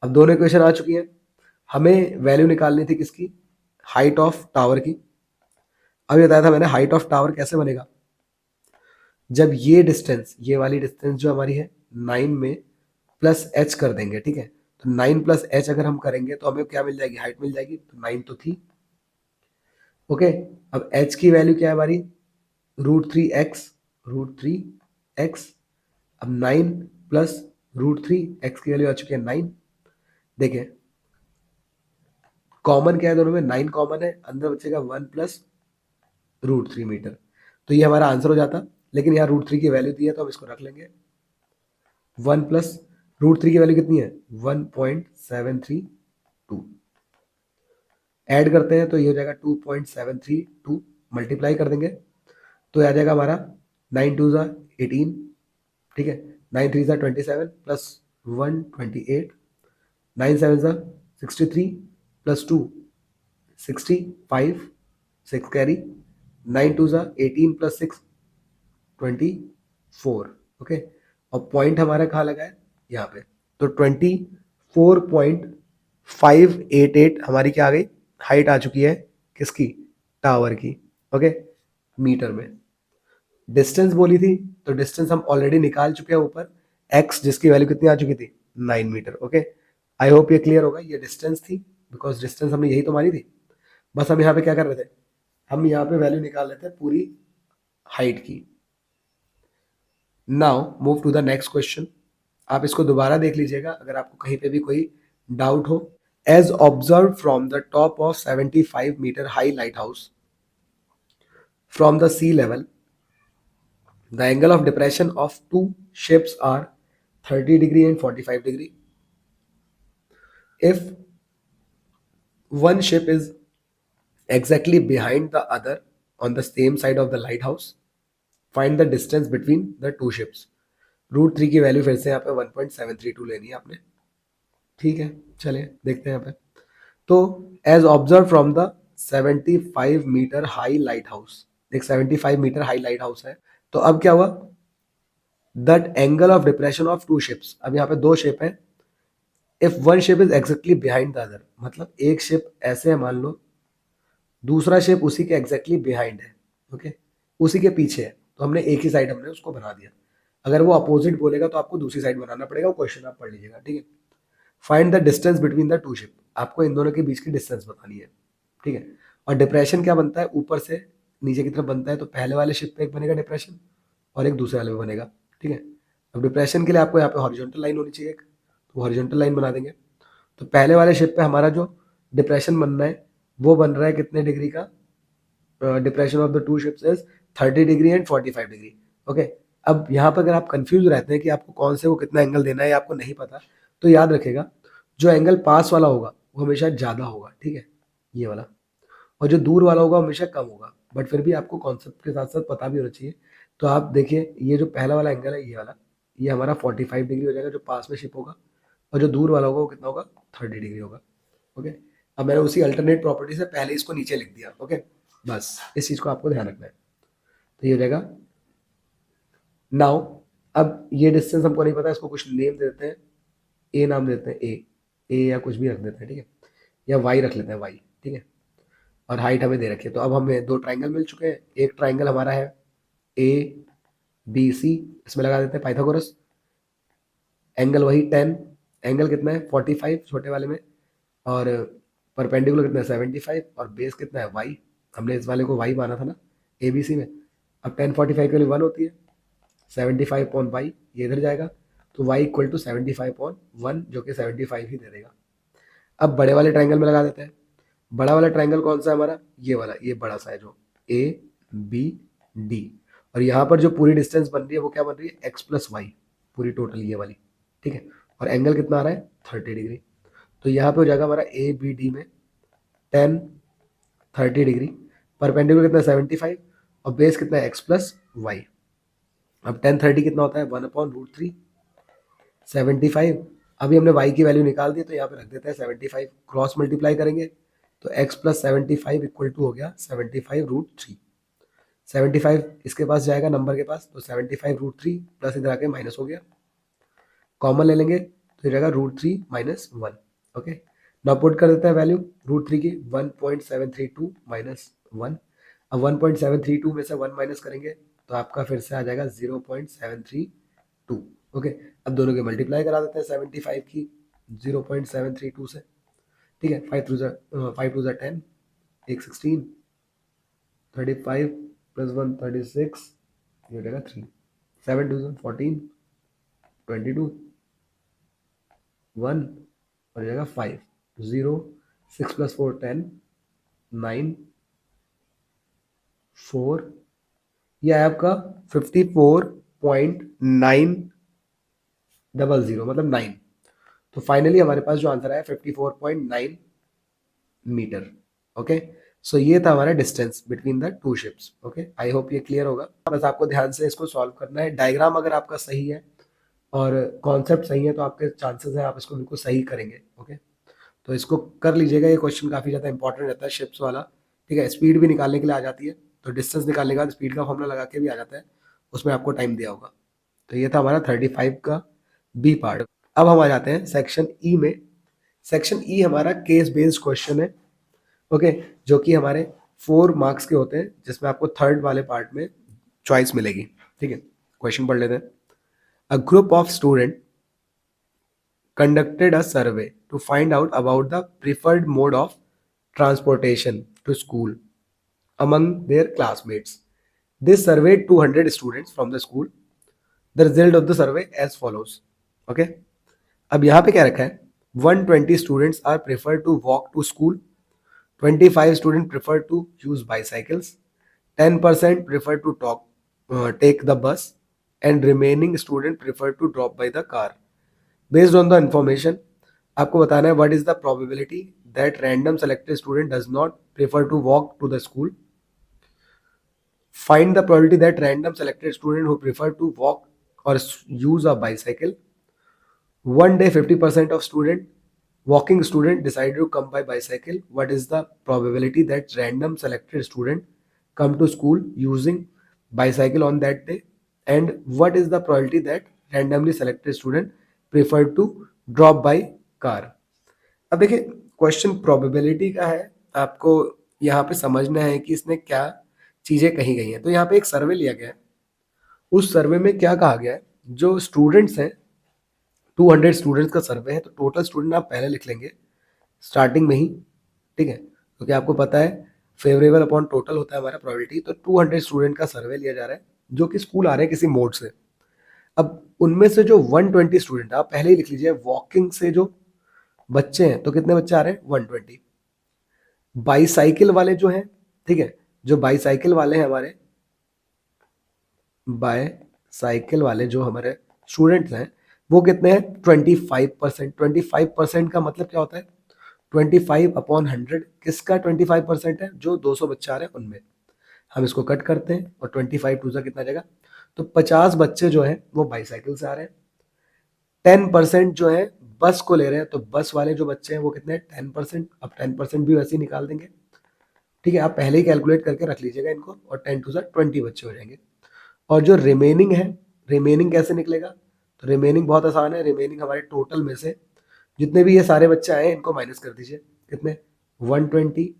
अब दोनों इक्वेशन आ चुकी हैं, हमें वैल्यू निकालनी थी किसकी? हाइट ऑफ टावर की। अभी बताया था मैंने हाइट ऑफ टावर कैसे बनेगा, जब ये डिस्टेंस, ये वाली डिस्टेंस जो हमारी है 9 में प्लस h कर देंगे, ठीक है। तो 9 प्लस h अगर हम करेंगे तो हमें क्या मिल जाएगी? हाइट मिल जाएगी। तो 9 तो थी। ओके, अब h की वैल्यू क्या है हमारी? √3x, √3x। अब 9 प्लस √3, x की वैल्यू आ चुकी है 9। देखिए कॉमन क्या है दोनों में, 9 कॉमन है, अंदर बचेगा 1 प्लस √3 मीटर। तो ये हमारा आंसर हो जाता, लेकिन यहाँ √3 की वैल्यू दी है तो हम इसको रख लेंगे। 1 प्लस √3 की वैल्यू कितनी है, 1.732। ऐड करते हैं तो ये हो जाएगा 2.732, मल्टीप्लाई कर देंगे तो आ जाएगा हमारा 9 2 ज़ा 18, ठीक है, 9 3 ज़ा 27 प्लस 1 28, 9 7 ज़ा 63 प्लस 2 65, 6 कैरी, 9 2 ज़ा 18 प्लस 6 24, ओके। और पॉइंट हमारा कहाँ लगा है, यहाँ पे। तो 24.588 हमारी क्या आ गई, हाइट आ चुकी है किसकी, टावर की, ओके, मीटर में। डिस्टेंस बोली थी तो डिस्टेंस हम ऑलरेडी निकाल चुके हैं ऊपर, एक्स जिसकी वैल्यू कितनी आ चुकी थी, 9 मीटर, ओके। आई होप ये क्लियर होगा, ये डिस्टेंस थी, बिकॉज डिस्टेंस हमने यही तो मानी थी। बस हम यहाँ पे क्या कर रहे थे, हम यहाँ पे वैल्यू निकाल रहे थे पूरी हाइट की। Now move to the next question. आप इसको दोबारा देख लीजिएगा अगर आपको कहीं पे भी कोई डाउट हो। As observe from the top of 75 metre high lighthouse from the sea level, the angle of depression of two ships are 30 degree and 45 degree. If one ship is exactly behind the other on the same side of the lighthouse, find the distance between the two ships. √3 की value फिर से यहाँ पे 1.732 लेनी है आपने, ठीक है। चलिए देखते हैं यहाँ पे। तो as observe from the 75 metre high lighthouse, एक 75 मीटर हाई लाइट हाउस है। तो अब क्या हुआ, that angle of depression of two ships, अब यहाँ पे दो शिप है। If one ship is exactly behind the other, मतलब एक शिप ऐसे है मान लो, दूसरा शिप उसी के एग्जैक्टली बिहाइंड है, ओके, उसी के पीछे है, तो हमने एक ही साइड हमने उसको बना दिया। अगर वो अपोजिट बोलेगा तो आपको दूसरी साइड बनाना पड़ेगा, वो क्वेश्चन आप पढ़ लीजिएगा, ठीक है। Find the distance between the two ship, आपको इन दोनों के बीच की डिस्टेंस बतानी है, ठीक है। और डिप्रेशन क्या बनता है, ऊपर से नीचे की तरफ बनता है, तो पहले वाले शिप पे एक बनेगा डिप्रेशन और एक दूसरे वाले पे बनेगा, ठीक है। अब डिप्रेशन के लिए आपको यहाँ पे हॉरिजॉन्टल लाइन होनी चाहिए, तो हॉरिजॉन्टल लाइन बना देंगे। तो पहले वाले शिप पे हमारा जो डिप्रेशन बनना है वो बन रहा है कितने डिग्री का, depression of the two ships is 30 degree and 45 degree, okay. अब यहाँ पर अगर आप कंफ्यूज रहते हैं कि आपको कौन से को कितना एंगल देना है या आपको नहीं पता, तो याद रखेगा जो एंगल पास वाला होगा वो हमेशा ज़्यादा होगा, ठीक है, ये वाला, और जो दूर वाला होगा हमेशा कम होगा। बट फिर भी आपको कॉन्सेप्ट के साथ साथ पता भी होना चाहिए। तो आप देखिए ये जो पहला वाला एंगल है ये वाला, ये हमारा 45 डिग्री हो जाएगा जो पास में शिप होगा, और जो दूर वाला होगा वो कितना होगा, 30 डिग्री होगा, ओके। अब मैंने उसी अल्टरनेट प्रॉपर्टी से पहले इसको नीचे लिख दिया, ओके। बस इस चीज़ को आपको ध्यान रखना है। तो ये हो जाएगा नाउ। अब ये डिस्टेंस हमको नहीं पता, इसको कुछ नेम दे देते हैं, ए नाम देते हैं, ए या कुछ भी रख देते हैं, ठीक है, या वाई रख लेते हैं, वाई, ठीक है। और हाइट हमें दे रखी है। तो अब हमें दो ट्राइंगल मिल चुके हैं। एक ट्राइंगल हमारा है ए बी सी, इसमें लगा देते हैं पाइथागोरस, एंगल वही 10, एंगल कितना है 45 छोटे वाले में, और परपेंडिकुलर कितना है 75, और बेस कितना है वाई, हमने इस वाले को वाई माना था ना ए बी सी में। अब 10 45 के लिए 1 होती है, 75 अपॉन वाई ये इधर जाएगा, तो वाई इक्वल टू 75 अपॉन 1 जो कि 75 ही दे देगा। अब बड़े वाले ट्राइंगल में लगा देते हैं। बड़ा वाला ट्राइंगल कौन सा है हमारा, ये वाला, ये बड़ा सा है जो ए बी डी, और यहाँ पर जो पूरी डिस्टेंस बन रही है वो क्या बन रही है, एक्स प्लस वाई, पूरी टोटल ये वाली, ठीक है। और एंगल कितना आ रहा है 30 डिग्री। तो यहाँ पे हो जाएगा हमारा ए बी डी में 10 30 डिग्री, परपेंडिकुलर कितना 75, और बेस कितना है एक्स प्लस वाई। अब 10 30 कितना होता है 1/√3, 75। अभी हमने y की वैल्यू निकाल दी तो यहाँ पे रख देते हैं 75, क्रॉस मल्टीप्लाई करेंगे तो x प्लस 75 इक्वल टू हो गया 75√3। 75 इसके पास जाएगा नंबर के पास, तो 75√3 प्लस इधर आके माइनस हो गया, कॉमन ले लेंगे तो ये जाएगा √3 माइनस 1, ओके। नाउ पुट कर देते हैं वैल्यू √3 की, 1.732 माइनस 1। अब 1.732 में से 1 माइनस करेंगे तो आपका फिर से आ जाएगा 0.732, ओके। अब दोनों के मल्टीप्लाई करा देते हैं 75 की 0.732 से, ठीक है। 5 टू ज़ा 10, 1 16, 35 प्लस 1 36, ये हो जाएगा 3, 7 टू ज़ा 14, 22, 1 और जाएगा 5, 0 6 + 4 10, 9, 4, ये है आपका 54.900 मतलब 9। तो फाइनली हमारे पास जो आंसर आया 54.9 मीटर। ओके, सो ये था हमारा distance between the two ships. Okay, I hope ये क्लियर होगा। बस आपको ध्यान से इसको सॉल्व करना है। डायग्राम अगर आपका सही है और कॉन्सेप्ट सही है तो आपके चांसेस है आप इसको बिल्कुल सही करेंगे। ओके, तो इसको कर लीजिएगा। ये क्वेश्चन काफ़ी ज़्यादा इंपॉर्टेंट रहता है शिप्स वाला। ठीक है, स्पीड भी निकालने के लिए आ जाती है, तो डिस्टेंस निकालने के बाद स्पीड का फॉर्मूला लगा के भी आ जाता है, उसमें आपको टाइम दिया होगा। तो ये था हमारा 35 का बी पार्ट। अब हम आ जाते हैं सेक्शन ई में। सेक्शन ई हमारा केस बेस्ड क्वेश्चन है। ओके, जो कि हमारे 4 मार्क्स के होते हैं, जिसमें आपको थर्ड वाले पार्ट में चॉइस मिलेगी। ठीक है, क्वेश्चन पढ़ लेते हैं। A group of student conducted a survey to find out about the preferred mode of transportation to school among their classmates. They surveyed 200 students from the school. The result of the survey as follows. Okay, अब यहाँ पे क्या रखा है? 120 students are preferred to walk to school. 25 students prefer to use bicycles. 10% prefer to take the bus, and remaining students prefer to drop by the car. Based on the information, आपको बताना है what is the probability that random selected student does not prefer to walk to the school. Find the probability that random selected student who prefer to walk or use a bicycle. One day 50% of walking student decided to come by bicycle. What is the probability that random selected student come to school using bicycle on that day? And what is the probability that randomly selected student prefer to drop by car? अब देखिए, question probability का है, आपको यहाँ पे समझना है कि इसने क्या चीजें कही गई हैं। तो यहाँ पे एक सर्वे लिया गया है, उस सर्वे में क्या कहा गया है, जो स्टूडेंट्स हैं 200 स्टूडेंट्स का सर्वे है, तो टोटल स्टूडेंट आप पहले लिख लेंगे स्टार्टिंग में ही। ठीक है, क्योंकि आपको पता है फेवरेबल अपॉन टोटल होता है हमारा प्रोबेबिलिटी। तो 200 स्टूडेंट का सर्वे लिया जा रहा है जो कि स्कूल आ रहे हैं किसी मोड से। अब उनमें से जो 120 स्टूडेंट, आप पहले ही लिख लीजिए, वॉकिंग से जो बच्चे हैं, तो कितने बच्चे आ रहे हैं? 120। बाईसाइकिल वाले जो हैं, ठीक है, जो बाईसाइकिल वाले हैं हमारे, बाईसाइकिल वाले जो हमारे स्टूडेंट्स हैं, वो कितने हैं? 25%। 25% का मतलब क्या होता है? 25/100। किसका 25% है? जो 200 बच्चे आ रहे हैं उनमें। हम इसको कट करते हैं और 25 टू सा कितना जाएगा? तो 50 बच्चे जो हैं वो बाईसाइकिल से आ रहे हैं। 10% जो है बस को ले रहे हैं, तो बस वाले जो बच्चे हैं वो कितने हैं? 10%। अब 10% भी वैसे ही निकाल देंगे। ठीक है, आप पहले ही कैलकुलेट करके रख लीजिएगा इनको, और 10 टू सा 20 बच्चे हो जाएंगे। और जो रिमेनिंग है, रिमेनिंग कैसे निकलेगा? तो रिमेनिंग बहुत आसान है। रिमेनिंग हमारे टोटल में से जितने भी ये सारे बच्चे आए हैं इनको माइनस कर दीजिए। कितने? 120,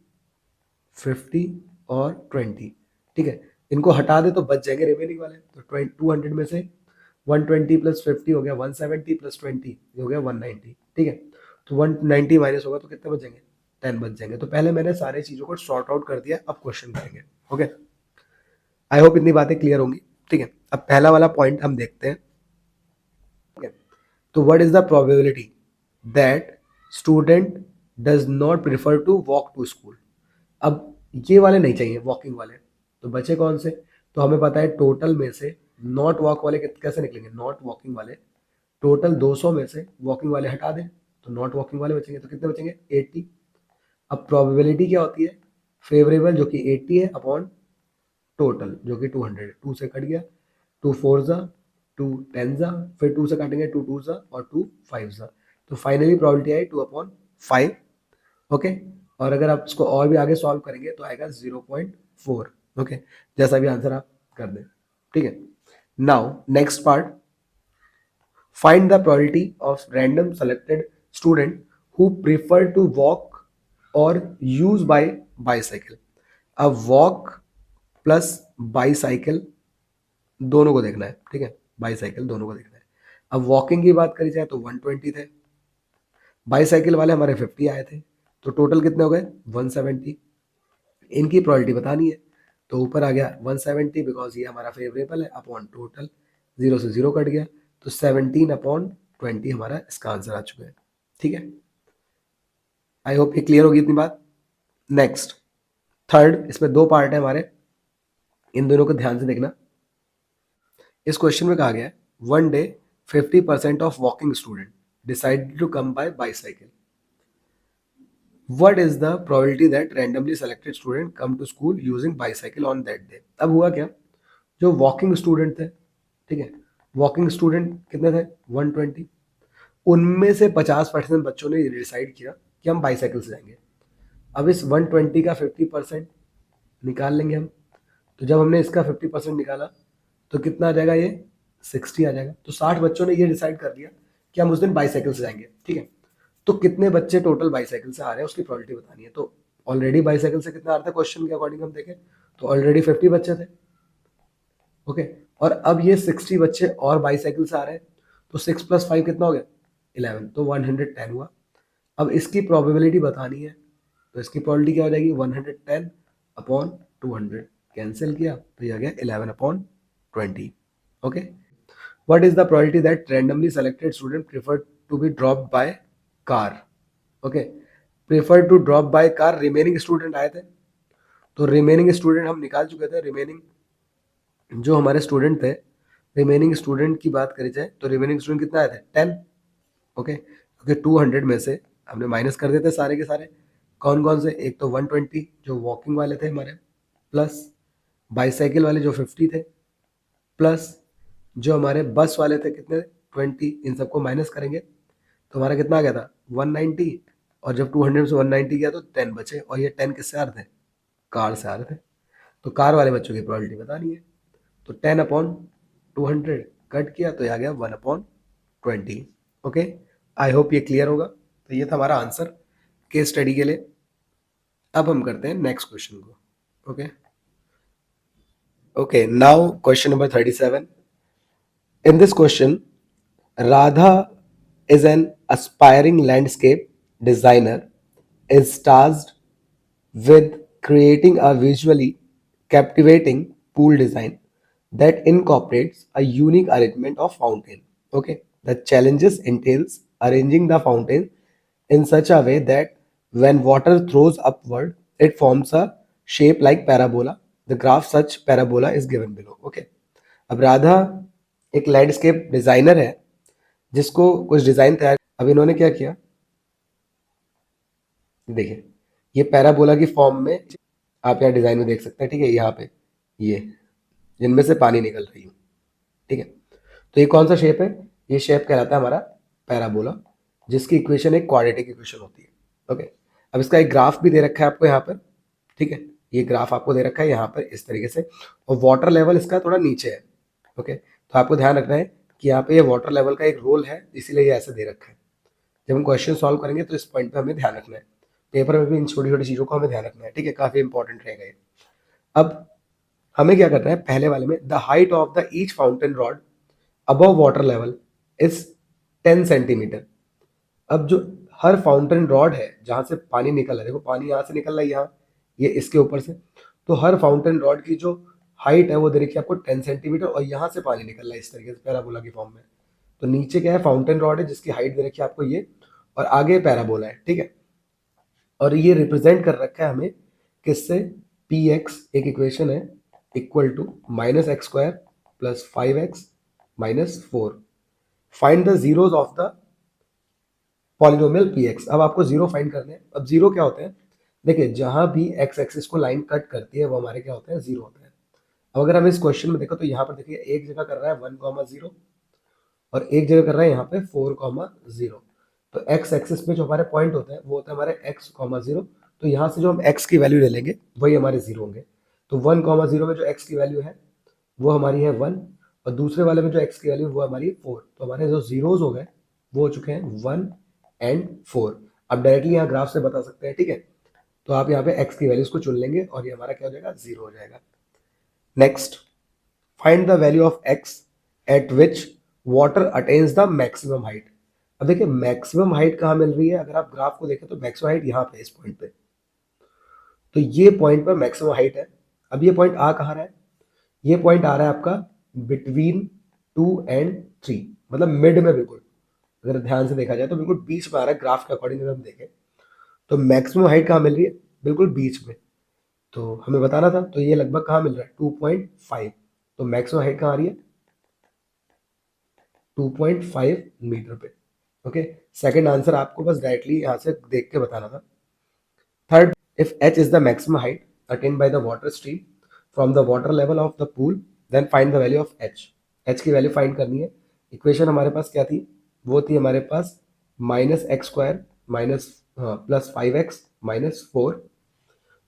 50 और 20। ठीक है, इनको हटा दे तो बच जाएंगे रिमेनिंग वाले। तो 200 में से 120 + 50 हो गया 170, + 20 हो गया 190। ठीक है, तो 190 माइनस होगा तो कितने बच जाएंगे? 10 बच जाएंगे। तो पहले मैंने सारी चीज़ों को सॉर्ट आउट कर दिया, अब क्वेश्चन करेंगे। ओके, आई होप इतनी बातें क्लियर होंगी। ठीक है, अब पहला वाला पॉइंट हम देखते हैं। तो what is the probability that student does not prefer to walk to school? अब ये वाले नहीं चाहिए, वॉकिंग वाले। तो बचे कौन से? तो हमें पता है टोटल में से नॉट वॉक वाले कैसे निकलेंगे? नॉट वॉकिंग वाले टोटल 200 में से वॉकिंग वाले हटा दें तो नॉट वॉकिंग वाले बचेंगे। तो कितने बचेंगे? 80। अब प्रोबेबिलिटी क्या होती है? फेवरेबल जो कि 80 है अपॉन टोटल जो कि 200 है। 2 से कट गया, 2 4 जा, 2 10 जा, फिर 2 से काटेंगे 2 2 जा और 2 5 जा। तो फाइनली प्रोबेबिलिटी आई 2/5। ओके, और अगर आप इसको और भी आगे सॉल्व करेंगे तो आएगा 0.4। ओके, जैसा भी आंसर आप कर दें। ठीक है, now next part, find the probability of random selected student who prefer to walk और यूज बाय बाईसाइकिल। अब वॉक प्लस बाईसाइकिल दोनों को देखना है। ठीक है, बाईसाइकिल दोनों को देखना है। अब वॉकिंग की बात करी जाए तो 120 थे, बाईसाइकिल वाले हमारे 50 आए थे, तो टोटल कितने हो गए? 170। इनकी प्रोबेबिलिटी बतानी है, तो ऊपर आ गया 170 बिकॉज ये हमारा फेवरेबल है अपॉन टोटल, 0 से 0 कट गया, तो 17/20 हमारा इसका आंसर आ चुका है। ठीक है, आई होप ये क्लियर होगी इतनी बात। नेक्स्ट थर्ड, इसमें दो पार्ट है हमारे, इन दोनों को ध्यान से देखना। इस क्वेश्चन में कहा गया है one day 50% of walking student decided to come by bicycle, what is the probability that randomly selected student come to school using bicycle on that day। अब हुआ क्या, जो वॉकिंग स्टूडेंट थे, ठीक है, वॉकिंग स्टूडेंट कितने थे 120, उनमें से 50% बच्चों ने डिसाइड किया कि हम बाईसाइकिल से जाएंगे। अब इस 120 का 50% निकाल लेंगे हम, तो जब हमने इसका 50% निकाला तो कितना आ जाएगा, ये 60 आ जाएगा। तो 60 बच्चों ने ये डिसाइड कर लिया कि हम उस दिन बाईसाइकिल से जाएंगे, ठीक है। तो कितने बच्चे टोटल बाईसाइकिल से आ रहे हैं उसकी प्रोबेबिलिटी बतानी है। तो ऑलरेडी बाईसाइकिल से कितना आ रहा था क्वेश्चन के अकॉर्डिंग हम देखें तो ऑलरेडी 50 बच्चे थे, ओके। और अब ये 60 बच्चे और बाईसाइकिल से आ रहे हैं, तो 6 + 5 कितना हो गया 11, तो 110 हुआ। अब इसकी प्रोबेबिलिटी बतानी है, तो इसकी प्रोबेबिलिटी क्या हो जाएगी 110 अपॉन 200, कैंसिल किया तो ये आ गया 11/20, okay. What is the probability that randomly selected student preferred to be dropped by car? Okay, preferred to drop by car, remaining student आए थे, तो remaining student हम निकाल चुके थे। remaining जो हमारे स्टूडेंट थे, रिमेनिंग स्टूडेंट की बात करी जाए तो रिमेनिंग स्टूडेंट कितना आए थे 10, ओके। क्योंकि 200 में से हमने माइनस कर देते सारे के सारे, कौन कौन से, एक तो 120 जो वॉकिंग वाले थे हमारे, प्लस बाईसाइकिल वाले जो 50 थे, प्लस जो हमारे बस वाले थे कितने 20, इन सबको माइनस करेंगे तो हमारा कितना आ गया था 190, और जब 200 से 190 गया तो 10 बचे, और ये 10 किससे आ रहे थे, कार से आ रहे थे। तो कार वाले बच्चों की प्रोबेबिलिटी बतानी है, तो 10/200 कट किया तो ये आ गया 1/20, ओके। आई होप ये क्लियर होगा। तो ये था हमारा आंसर केस स्टडी के लिए। अब हम करते हैं नेक्स्ट क्वेश्चन को, okay. Okay, now question number 37। In this question, Radha is an aspiring landscape designer, is tasked with creating a visually captivating pool design that incorporates a unique arrangement of fountain. Okay, the challenges entails arranging the fountain in such a way that when water throws upward, it forms a shape like parabola. The graph such parabola is given below. Okay, अब राधा एक landscape designer है जिसको कुछ design तैयार, अब इन्होंने क्या किया, देखिए ये पैराबोला की फॉर्म में आप यहाँ डिजाइन में देख सकते हैं, ठीक है, यहाँ पे ये जिनमें से पानी निकल रही हूँ, ठीक है। तो ये कौन सा शेप है, ये शेप कहलाता है हमारा पैराबोला, जिसकी इक्वेशन एक क्वाड्रेटिक इक्वेशन होती है, ओके। अब इसका एक ग्राफ भी दे रखा है आपको यहाँ पर, ठीक है, ये ग्राफ आपको दे रखा है यहाँ पर इस तरीके से, और वाटर लेवल इसका थोड़ा नीचे है, ओके। तो आपको ध्यान रखना है कि यहाँ पे ये वाटर लेवल का एक रोल है, इसीलिए ये ऐसे दे रखा है। जब हम क्वेश्चन सॉल्व करेंगे तो इस पॉइंट पे हमें ध्यान रखना है, पेपर में भी इन छोटी छोटी चीज़ों को हमें ध्यान रखना है, ठीक है, काफ़ी इंपॉर्टेंट रहेगा ये। अब हमें क्या करना है, पहले वाले में the height of the each fountain rod above water level is 10 centimetre. अब जो हर फाउंटेन रॉड है जहाँ से पानी निकल रहा है, देखो पानी यहाँ से निकल रहा है, यहाँ ये इसके ऊपर से, तो हर फाउंटेन रॉड की जो हाइट है वो दे रखी है आपको 10 सेंटीमीटर, और यहाँ से पानी निकल रहा है इस तरीके से पैराबोला की फॉर्म में। तो नीचे क्या है, फाउंटेन रॉड है जिसकी हाइट दे रखी है आपको ये, और आगे पैराबोला है, ठीक है। और ये रिप्रेजेंट कर रखा है हमें किससे, पी एक्स एक इक्वेशन है equal to -x² + 5x - 4। Find the zeros of the polynomial p x. अब आपको जीरो फाइंड करने हैं। अब जीरो क्या होते हैं, देखिए जहां भी एक्स एक्सिस को लाइन कट करती है वो हमारे क्या होते हैं, जीरो होते हैं। अब अगर हम इस क्वेश्चन में देखो तो यहाँ पर देखिए एक जगह कर रहा है 1,0 और एक जगह कर रहा है यहाँ पे 4,0। तो एक्स एक्सिस पे जो हमारे पॉइंट होते हैं वो होता है हमारे x,0। तो यहाँ से जो हम x की वैल्यू ले लेंगे वही हमारे जीरो होंगे। तो 1,0 में जो x की वैल्यू है वो हमारी है 1, और दूसरे वाले में जो x की वैल्यू वो हमारी 4। तो हमारे जो जीरोज हो गए वो हो चुके हैं 1 और 4। अब डायरेक्टली यहाँ ग्राफ से बता सकते हैं, ठीक है। तो आप यहाँ पे x की वैल्यूज को चुन लेंगे और ये हमारा क्या हो जाएगा, जीरो हो जाएगा। Next, find the value of x eight which water attains the maximum height. अब देखिए मैक्सिमम हाइट कहाँ मिल रही है, अगर आप ग्राफ को देखें तो मैक्सिमम हाइट यहाँ पे इस पॉइंट पे, तो ये पॉइंट पर मैक्सिमम हाइट है। अब ये पॉइंट आ कहाँ रहा है, ये पॉइंट आ रहा है आपका बिटवीन 2 और 3, मतलब मिड में बिल्कुल, अगर ध्यान से देखा जाए तो बिल्कुल बीच में आ रहा है ग्राफ के अकॉर्डिंग अगर हम देखें तो मैक्सिमम हाइट कहाँ मिल रही है? बिल्कुल बीच में। तो हमें बताना था, तो ये लगभग कहाँ मिल रहा है? 2.5। तो मैक्सिमम हाइट कहाँ आ रही है? 2.5 मीटर पे। ओके, सेकंड आंसर आपको बस डायरेक्टली यहाँ से देख के बताना था। Third, if h is the maximum height attained by the water stream from the water level of the pool, then find the value of h. h की वैल्यू फाइंड करनी है। इक्वेशन हमारे पास क्या थी? वो थी हमारे पास -x² minus plus 5x minus 4।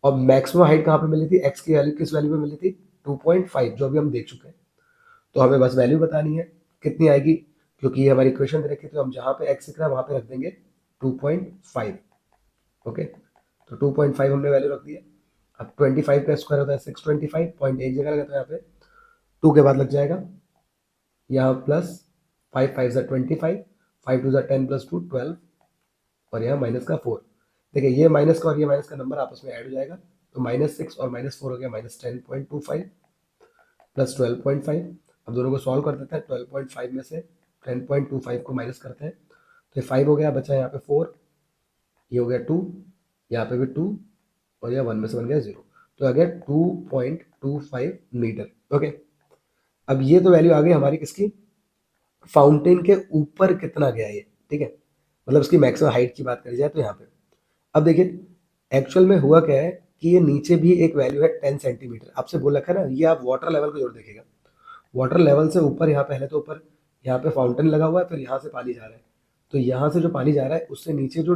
और मैक्सिमम हाइट कहाँ पे मिली थी? x की वैल्यू किस वैल्यू पे मिली थी? 2.5, जो अभी हम देख चुके हैं। तो हमें बस वैल्यू बतानी है कितनी आएगी, क्योंकि ये हमारी इक्वेशन दे रखी है, तो हम जहाँ पे x दिख रहा है वहाँ पे रख देंगे 2.5। ओके, तो 2.5 हमने वैल्यू रख दी है। अब 25 का स्क्वायर होता है 625, पॉइंट एक जगह लगा, तो यहाँ पे 2 के बाद लग जाएगा यहाँ प्लस 5 5 25, 5 2 10 प्लस 2 12, और यहाँ माइनस का 4। देखिए ये माइनस का और ये माइनस का नंबर आपस में ऐड हो जाएगा, तो -6 और -4 हो गया -10.25 प्लस 12.5। अब दोनों को सॉल्व कर देते हैं। 12.5 में से 10.25 को माइनस करते हैं, तो 5 हो गया, बचा यहाँ पे 4, ये हो गया 2, यहाँ पे भी 2, और यह 1 में से बन गया 0। तो आ गया 2.25 मीटर। ओके, अब ये तो वैल्यू आ गई हमारी किसकी? फाउंटेन के ऊपर कितना गया ये, ठीक है, मतलब इसकी मैक्सिमम हाइट की बात करी जाए तो यहाँ पे। अब देखिए एक्चुअल में हुआ क्या है कि ये नीचे भी एक वैल्यू है 10 सेंटीमीटर, आपसे बोल रखा है ना, ये आप वाटर लेवल को जरूर देखिएगा। वाटर लेवल से ऊपर, यहाँ पहले तो ऊपर यहाँ पे फाउंटेन लगा हुआ है, फिर यहाँ से पानी जा रहा है, तो यहाँ से जो पानी जा रहा है उससे नीचे जो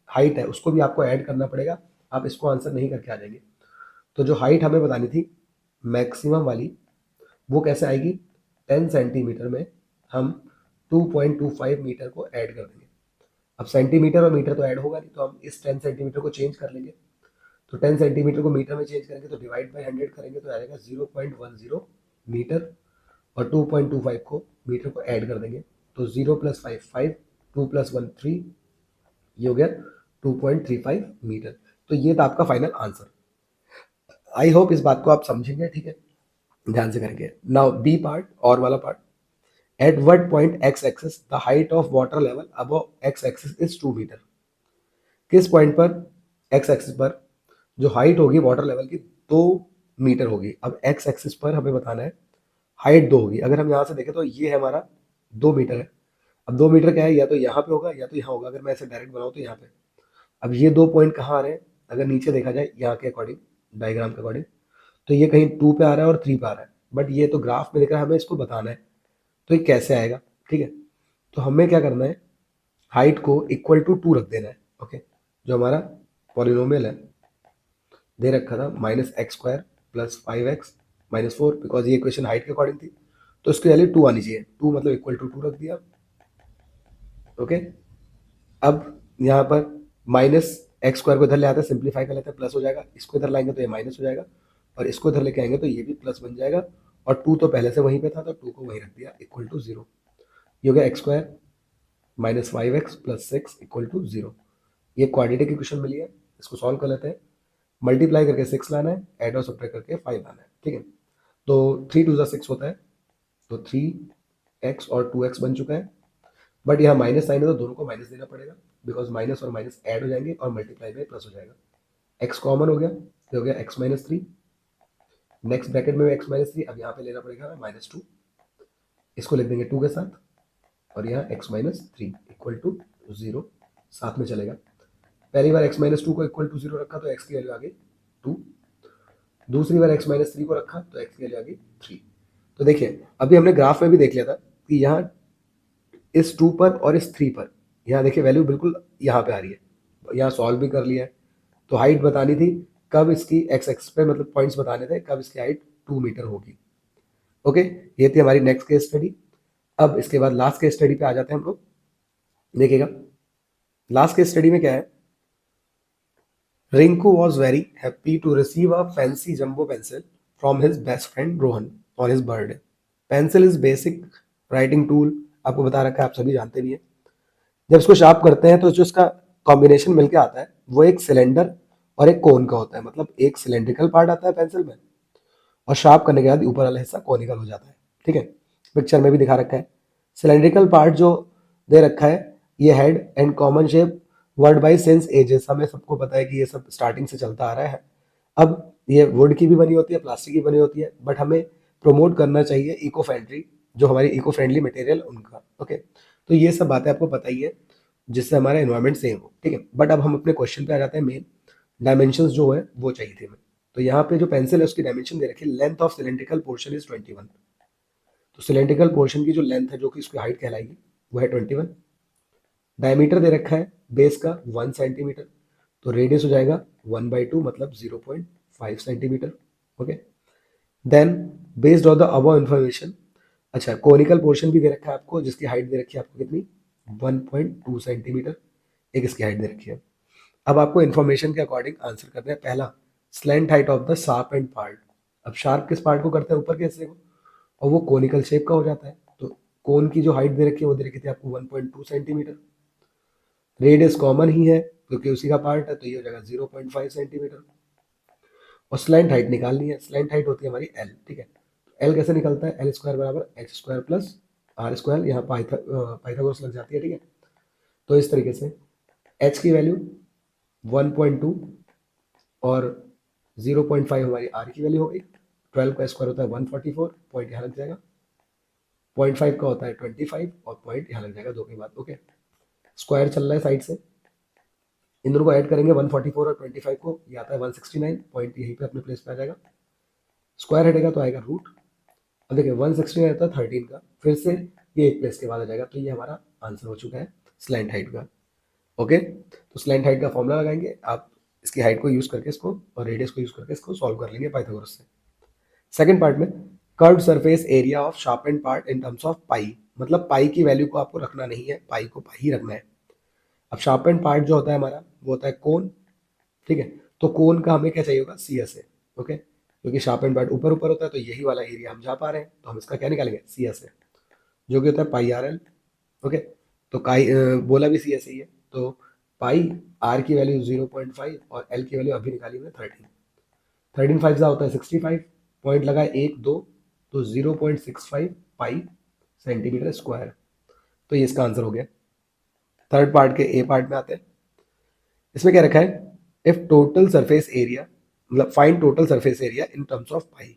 हाइट है उसको भी आपको ऐड करना पड़ेगा। आप इसको आंसर नहीं करके आ जाएंगे। तो जो हाइट हमें बतानी थी मैक्सिमम वाली, वो कैसे आएगी? 10 सेंटीमीटर में हम 2.25 मीटर को ऐड कर देंगे। अब सेंटीमीटर और मीटर तो ऐड होगा नहीं, तो हम इस 10 सेंटीमीटर को चेंज कर लेंगे। तो 10 सेंटीमीटर को मीटर में चेंज करेंगे तो डिवाइड बाई 100 करेंगे, तो आएगा 0.10 मीटर, और 2.25 को मीटर को ऐड कर देंगे, तो 0 + 5 5, 2 + 1 3, ये हो गया 2.35 मीटर। तो ये था आपका फाइनल आंसर। आई होप इस बात को आप समझेंगे, ठीक है, ध्यान से करेंगे। नाउ बी पार्ट, और वाला part, at what point x axis the height of water level above x axis is 2 metre. किस पॉइंट पर x एक्सिस पर जो हाइट होगी वाटर लेवल की 2 मीटर होगी। अब x एक्सिस पर हमें बताना है हाइट 2 होगी। अगर हम यहाँ से देखें तो ये है हमारा 2 मीटर है। अब 2 मीटर क्या है, या तो यहाँ पे होगा या तो यहाँ होगा। अगर मैं ऐसे डायरेक्ट बनाऊँ तो यहाँ पे। अब ये 2 पॉइंट कहाँ आ रहे हैं? अगर नीचे देखा जाए यहाँ के अकॉर्डिंग, डायग्राम के अकॉर्डिंग, तो ये कहीं 2 पे आ रहा है और 3 पे आ रहा है, बट ये तो ग्राफ में दिख रहा है, हमें इसको बताना है तो ये कैसे आएगा, ठीक है। तो हमें क्या करना है, हाइट को इक्वल टू 2 रख देना है। ओके, जो हमारा पॉलिनोमियल है दे रखा था -x² + 5x - 4, बिकॉज ये इक्वेशन हाइट के अकॉर्डिंग थी, तो इसकी वैल्यू 2 आनी चाहिए। 2 मतलब इक्वल टू 2 रख दिया। ओके, अब यहाँ पर -x² को इधर ले आते हैं, सिंप्लीफाई कर लेते हैं, प्लस हो जाएगा। इसको इधर लाएंगे तो ये माइनस हो जाएगा, और इसको इधर लेके आएंगे तो ये भी प्लस बन जाएगा, और 2 तो पहले से वहीं पे था, तो 2 को वहीं रख दिया इक्वल टू 0। ये हो गया x² - 5x + 6 = 0। ये क्वाड्रेटिक इक्वेशन मिली है, इसको सॉल्व कर लेते हैं। मल्टीप्लाई करके 6 लाना है, ऐड और सब्ट्रैक्ट करके 5 लाना है, ठीक है। तो 3 2 6 होता है, तो 3x और 2x बन चुका है, बट यहाँ माइनस साइन है तो दोनों को माइनस देना पड़ेगा, बिकॉज माइनस और माइनस ऐड हो जाएंगे और मल्टीप्लाई में प्लस हो जाएगा। x कॉमन हो गया, तो हो गया x - 3। नेक्स्ट ब्रैकेट में x - 3, अब यहाँ पे लेना पड़ेगा -2, इसको लिख देंगे 2 के साथ, और यहाँ x - 3 = 0 साथ में चलेगा। पहली बार x - 2 को इक्वल टू 0 रखा तो x की वैल्यू आ गई 2। दूसरी बार x - 3 को रखा तो x की वैल्यू आ गई 3। तो देखिए अभी हमने ग्राफ में भी देख लिया था कि यहाँ इस 2 पर और इस 3 पर, यहाँ देखिए वैल्यू बिल्कुल यहाँ पे आ रही है। यहाँ सॉल्व भी कर लिया है, तो हाइट बतानी थी कब इसकी x एक्सिस पे, मतलब पॉइंट्स बताने थे कब इसकी हाइट 2 मीटर होगी। ओके, ये थी हमारी नेक्स्ट केस स्टडी। अब इसके बाद लास्ट केस स्टडी पे आ जाते हैं हम लोग। देखिएगा लास्ट केस स्टडी में क्या है, Rinku was very happy to receive a fancy jumbo pencil from his best friend Rohan on his birthday. Pencil is basic writing tool, आपको बता रखा है, आप सभी जानते भी हैं। जब इसको शार्प करते हैं तो जो इसका कॉम्बिनेशन मिलके आता है वो एक सिलेंडर और एक कोन का होता है। मतलब एक सिलेंड्रिकल पार्ट आता है पेंसिल में, और शार्प करने के बाद ऊपर वाला हिस्सा कोनिकल हो जाता है, ठीक है। पिक्चर में भी दिखा रखा है। सिलेंड्रिकल पार्ट जो दे रखा है, ये head and common shape word by since ages, हमें सबको पता है कि ये सब स्टार्टिंग से चलता आ रहा है। अब ये वुड की भी बनी होती है, प्लास्टिक की बनी होती है, बट हमें प्रमोट करना चाहिए इको फ्रेंडली, जो हमारी इको फ्रेंडली मटेरियल उनका। ओके, तो ये सब बातें आपको पता ही है, जिससे हमारा एनवायरमेंट सेम हो, ठीक है। बट अब हम अपने क्वेश्चन पे आ जाते हैं। मेन डायमेंशंस जो है वो चाहिए थी हमें। तो यहाँ पे जो पेंसिल है उसकी डायमेंशन दे रखी है, length of cylindrical portion is 21। तो सिलेंड्रिकल पोर्शन की जो लेंथ है, जो कि उसकी हाइट कहलाएगी, वो है 21। डायमीटर दे रखा है बेस का 1 सेंटीमीटर, तो रेडियस हो जाएगा 1/2, मतलब 0.5 centimetre. Okay, then based on the above information, अच्छा कोनिकल पोर्शन भी दे रखा है आपको, जिसकी हाइट दे रखी है आपको कितनी, 1.2 सेंटीमीटर, एक इसकी हाइट दे रखी है। अब आपको इन्फॉर्मेशन के अकॉर्डिंग आंसर करना है। पहला, slant height of the sharp and part. अब शार्प किस पार्ट को करते हैं, ऊपर के हिस्से को, और वो कोनिकल शेप का हो जाता है। तो कोन की जो हाइट दे रखी है वो दे रखी थी आपको 1.2 सेंटीमीटर। रेडियस कॉमन ही है क्योंकि उसी का पार्ट है, तो ये हो जाएगा 0.5 सेंटीमीटर। और स्लैंट हाइट निकालनी है, स्लैंट हाइट होती है हमारी एल, ठीक है। एल कैसे निकलता है, एल स्क्वायर बराबर h square plus r square, यहाँ पाइथागोरस लग जाती है, ठीक है। तो इस तरीके से एच की वैल्यू 1.2 और 0.5 हमारी आर की वैल्यू हो गई। 12 का स्क्वायर होता है 144, पॉइंट यहाँ लग जाएगा। 0.5 का होता है 25 और पॉइंट यहाँ लग जाएगा 2 के बाद। ओके, स्क्वायर चल रहा है साइड से, इन दोनों को ऐड करेंगे 144 और 25 को, ये आता है 169, पॉइंट यहीं पे अपने प्लेस पे आ जाएगा। स्क्वायर हटेगा तो आएगा रूट। अब देखिए 169 आता है 13 का, फिर से ये एक प्लेस के बाद आ जाएगा, तो ये हमारा आंसर हो चुका है स्लैंट हाइट का। ओके, तो स्लैंट हाइट का फॉर्मूला लगाएंगे आप, इसकी हाइट को यूज करके इसको और रेडियस को यूज करके इसको सॉल्व कर लेंगे पाइथागोरस से। सेकंड पार्ट में, curved surface area of sharpened part in terms of pi, मतलब पाई की वैल्यू को आपको रखना नहीं है, पाई को पाई ही रखना है। अब शार्पेंड पार्ट जो होता है हमारा वो होता है कोन, ठीक है। तो कोन का हमें क्या चाहिए होगा, सी एस ए। ओके, क्योंकि शार्पेंड पार्ट ऊपर ऊपर होता है, तो यही वाला एरिया हम जा पा रहे हैं, तो हम इसका क्या निकालेंगे, सी एस ए, जो कि होता है पाई आर एल। ओके, तो बोला भी सी एस ही है, तो पाई आर की वैल्यू 0.5 और एल की वैल्यू अभी निकाली हमने 13। 13 5 होता है 65, पॉइंट लगा 1 2, तो 0.65 पाई सेंटीमीटर स्क्वायर। तो ये इसका आंसर हो गया। थर्ड पार्ट के ए पार्ट में आते हैं। इसमें क्या रखा है, इफ टोटल सरफेस एरिया, मतलब find total surface area in terms of pi.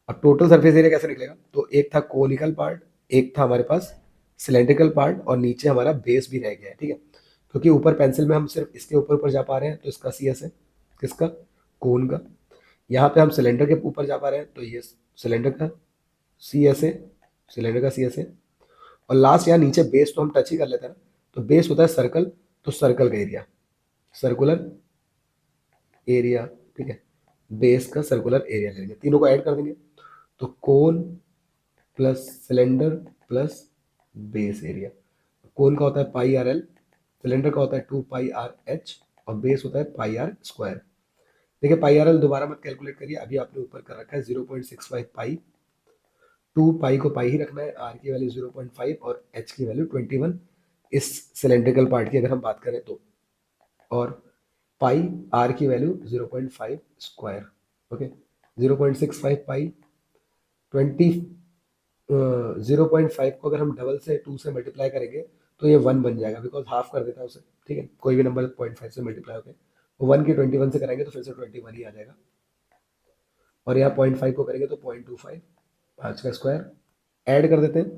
अब टोटल सरफेस एरिया कैसे निकलेगा, तो एक था कोनिकल पार्ट, एक था हमारे पास सिलेंड्रिकल पार्ट, और नीचे हमारा बेस भी रह गया है, ठीक है। क्योंकि ऊपर पेंसिल में हम सिर्फ इसके ऊपर ऊपर जा पा रहे हैं, तो इसका सी एस है, किसका, कोन का। यहाँ पे हम सिलेंडर के ऊपर जा पा रहे हैं, तो ये सिलेंडर का सी एस है, सिलेंडर का सी एस है। और लास्ट यहाँ नीचे बेस तो हम टच ही कर लेते हैं ना, तो बेस होता है सर्कल, तो सर्कल का एरिया, सर्कुलर एरिया, ठीक है। बेस का सर्कुलर एरिया लेंगे, तीनों को ऐड कर देंगे, तो cone plus cylinder plus base area. Cone का होता है पाई आर एल, सिलेंडर का होता है 2 पाई आर एच, और बेस होता है पाई आर स्क्वायर। देखिए पाई आर एल दोबारा मत कैलकुलेट करिए, अभी आपने ऊपर कर रखा है 0.65 पाई, 2 पाई को पाई ही रखना है, आर की वैल्यू 0.5 और एच की वैल्यू 21, इस सिलेंड्रिकल पार्ट की अगर हम बात करें तो। और पाई आर की वैल्यू 0.5 स्क्वायर। ओके, 0.65 पाई 20, 0.5 को अगर हम डबल से 2 से मल्टीप्लाई करेंगे तो ये 1 बन जाएगा, बिकॉज हाफ कर देता है उसे, ठीक है। कोई भी नंबर 0.5 से मल्टीप्लाई होकर, वो 1 की 21 से करेंगे तो फिर से 21 ही आ जाएगा। और यहाँ 0.5 को करेंगे तो 0.25, 5 का स्क्वायर ऐड कर देते हैं,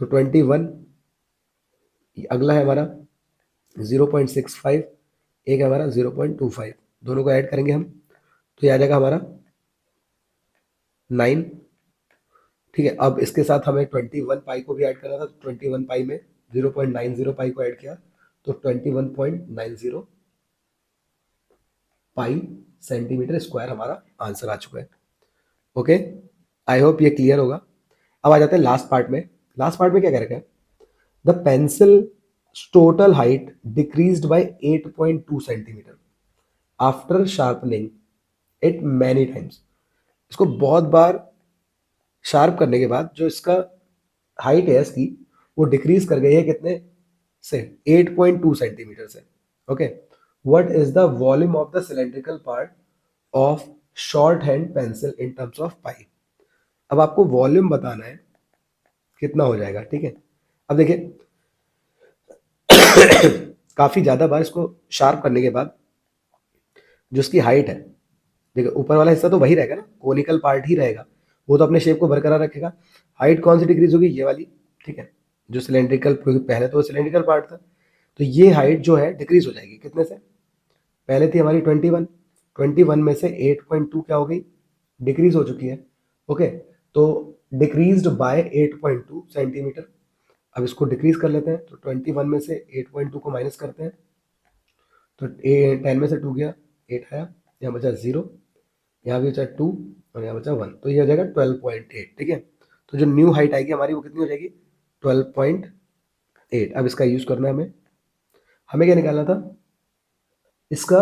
तो 21, अगला है हमारा 0.65, एक है हमारा 0.25, दोनों को ऐड करेंगे हम, तो ये आ जाएगा हमारा 9, ठीक है। अब इसके साथ हमें 21 पाई को भी ऐड करना था, तो 21 पाई में 0.90 पाई को ऐड किया, तो 21.90 पाई सेंटीमीटर स्क्वायर हमारा आंसर आ चुका है। ओके, आई होप ये क्लियर होगा। अब आ जाते हैं लास्ट पार्ट में। लास्ट पार्ट में क्या कह रखा है, the pencil total height decreased bye 8.2 centimetre after sharpening it many times. इसको बहुत बार शार्प करने के बाद जो इसका हाइट है इसकी, वो डिक्रीज कर गई है कितने से, 8.2 सेंटीमीटर से। Okay, what is the volume of the cylindrical part of short hand pencil in terms of pi. अब आपको वॉल्यूम बताना है कितना हो जाएगा, ठीक है। अब देखिए काफ़ी ज़्यादा बार इसको शार्प करने के बाद जो इसकी हाइट है, देखो ऊपर वाला हिस्सा तो वही रहेगा ना, कोनिकल पार्ट ही रहेगा, वो तो अपने शेप को बरकरार रखेगा। हाइट कौन सी डिक्रीज होगी, ये वाली, ठीक है, जो सिलेंड्रिकल, पहले तो सिलेंड्रिकल पार्ट था, तो ये हाइट जो है डिक्रीज हो जाएगी कितने से, पहले थी हमारी 21, 21 में से 8.2 क्या हो गई, डिक्रीज हो चुकी है। ओके, तो डिक्रीज्ड बाय 8.2 सेंटीमीटर। अब इसको डिक्रीज कर लेते हैं, तो 21 में से 8.2 को माइनस करते हैं, तो 10 में से 2 गया, 8 आया, यहाँ बचा 0, यहाँ भी बचा 2 और यहाँ बचा 1, तो ये हो जाएगा 12.8। ठीक है, तो जो न्यू हाइट आएगी हमारी वो कितनी हो जाएगी, 12.8। अब इसका यूज करना है हमें, हमें क्या निकालना था, इसका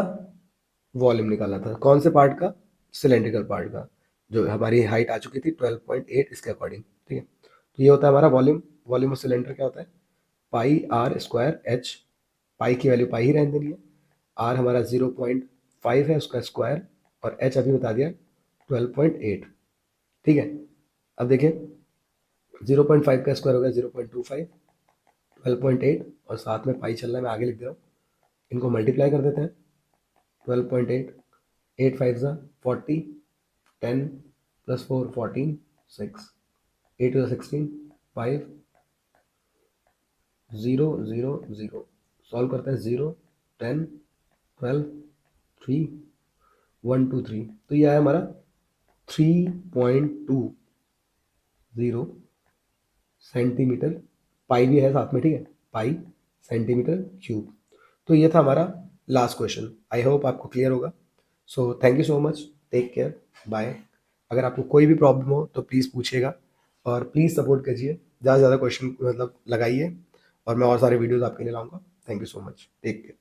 वॉल्यूम निकालना था, कौन से पार्ट का, सिलेंड्रिकल पार्ट का, जो हमारी हाइट आ चुकी थी 12.8 इसके अकॉर्डिंग। ठीक है, तो ये होता है हमारा वॉल्यूम। वॉल्यूम ऑफ सिलेंडर क्या होता है, पाई आर स्क्वायर एच, पाई की वैल्यू पाई ही रहने देनी है, आर हमारा 0.5 है उसका स्क्वायर, और एच अभी बता दिया 12.8। ठीक है, अब देखिए 0.5 का स्क्वायर हो गया 0.25, 12.8 और साथ में पाई चल रहा है, मैं आगे लिख दे रहा हूँ, इनको मल्टीप्लाई कर देते हैं, 12.8, 8 5 ज़ा 40, 10 + 4 14, 6, 8 ज़ा 16, 5 0 0 0, सॉल्व करते हैं 0 10 12 3 1 2 3, तो ये आया हमारा 3.20 सेंटीमीटर, पाई भी है साथ में, ठीक है, पाई सेंटीमीटर क्यूब। तो ये था हमारा लास्ट क्वेश्चन, आई होप आपको क्लियर होगा। So thank you so much, take care, bye. अगर आपको कोई भी प्रॉब्लम हो तो प्लीज़ पूछिएगा, और प्लीज़ सपोर्ट कीजिए, ज़्यादा से ज़्यादा क्वेश्चन मतलब लगाइए, और मैं और सारे वीडियोज़ आपके लिए लाऊंगा। Thank you so much, take care.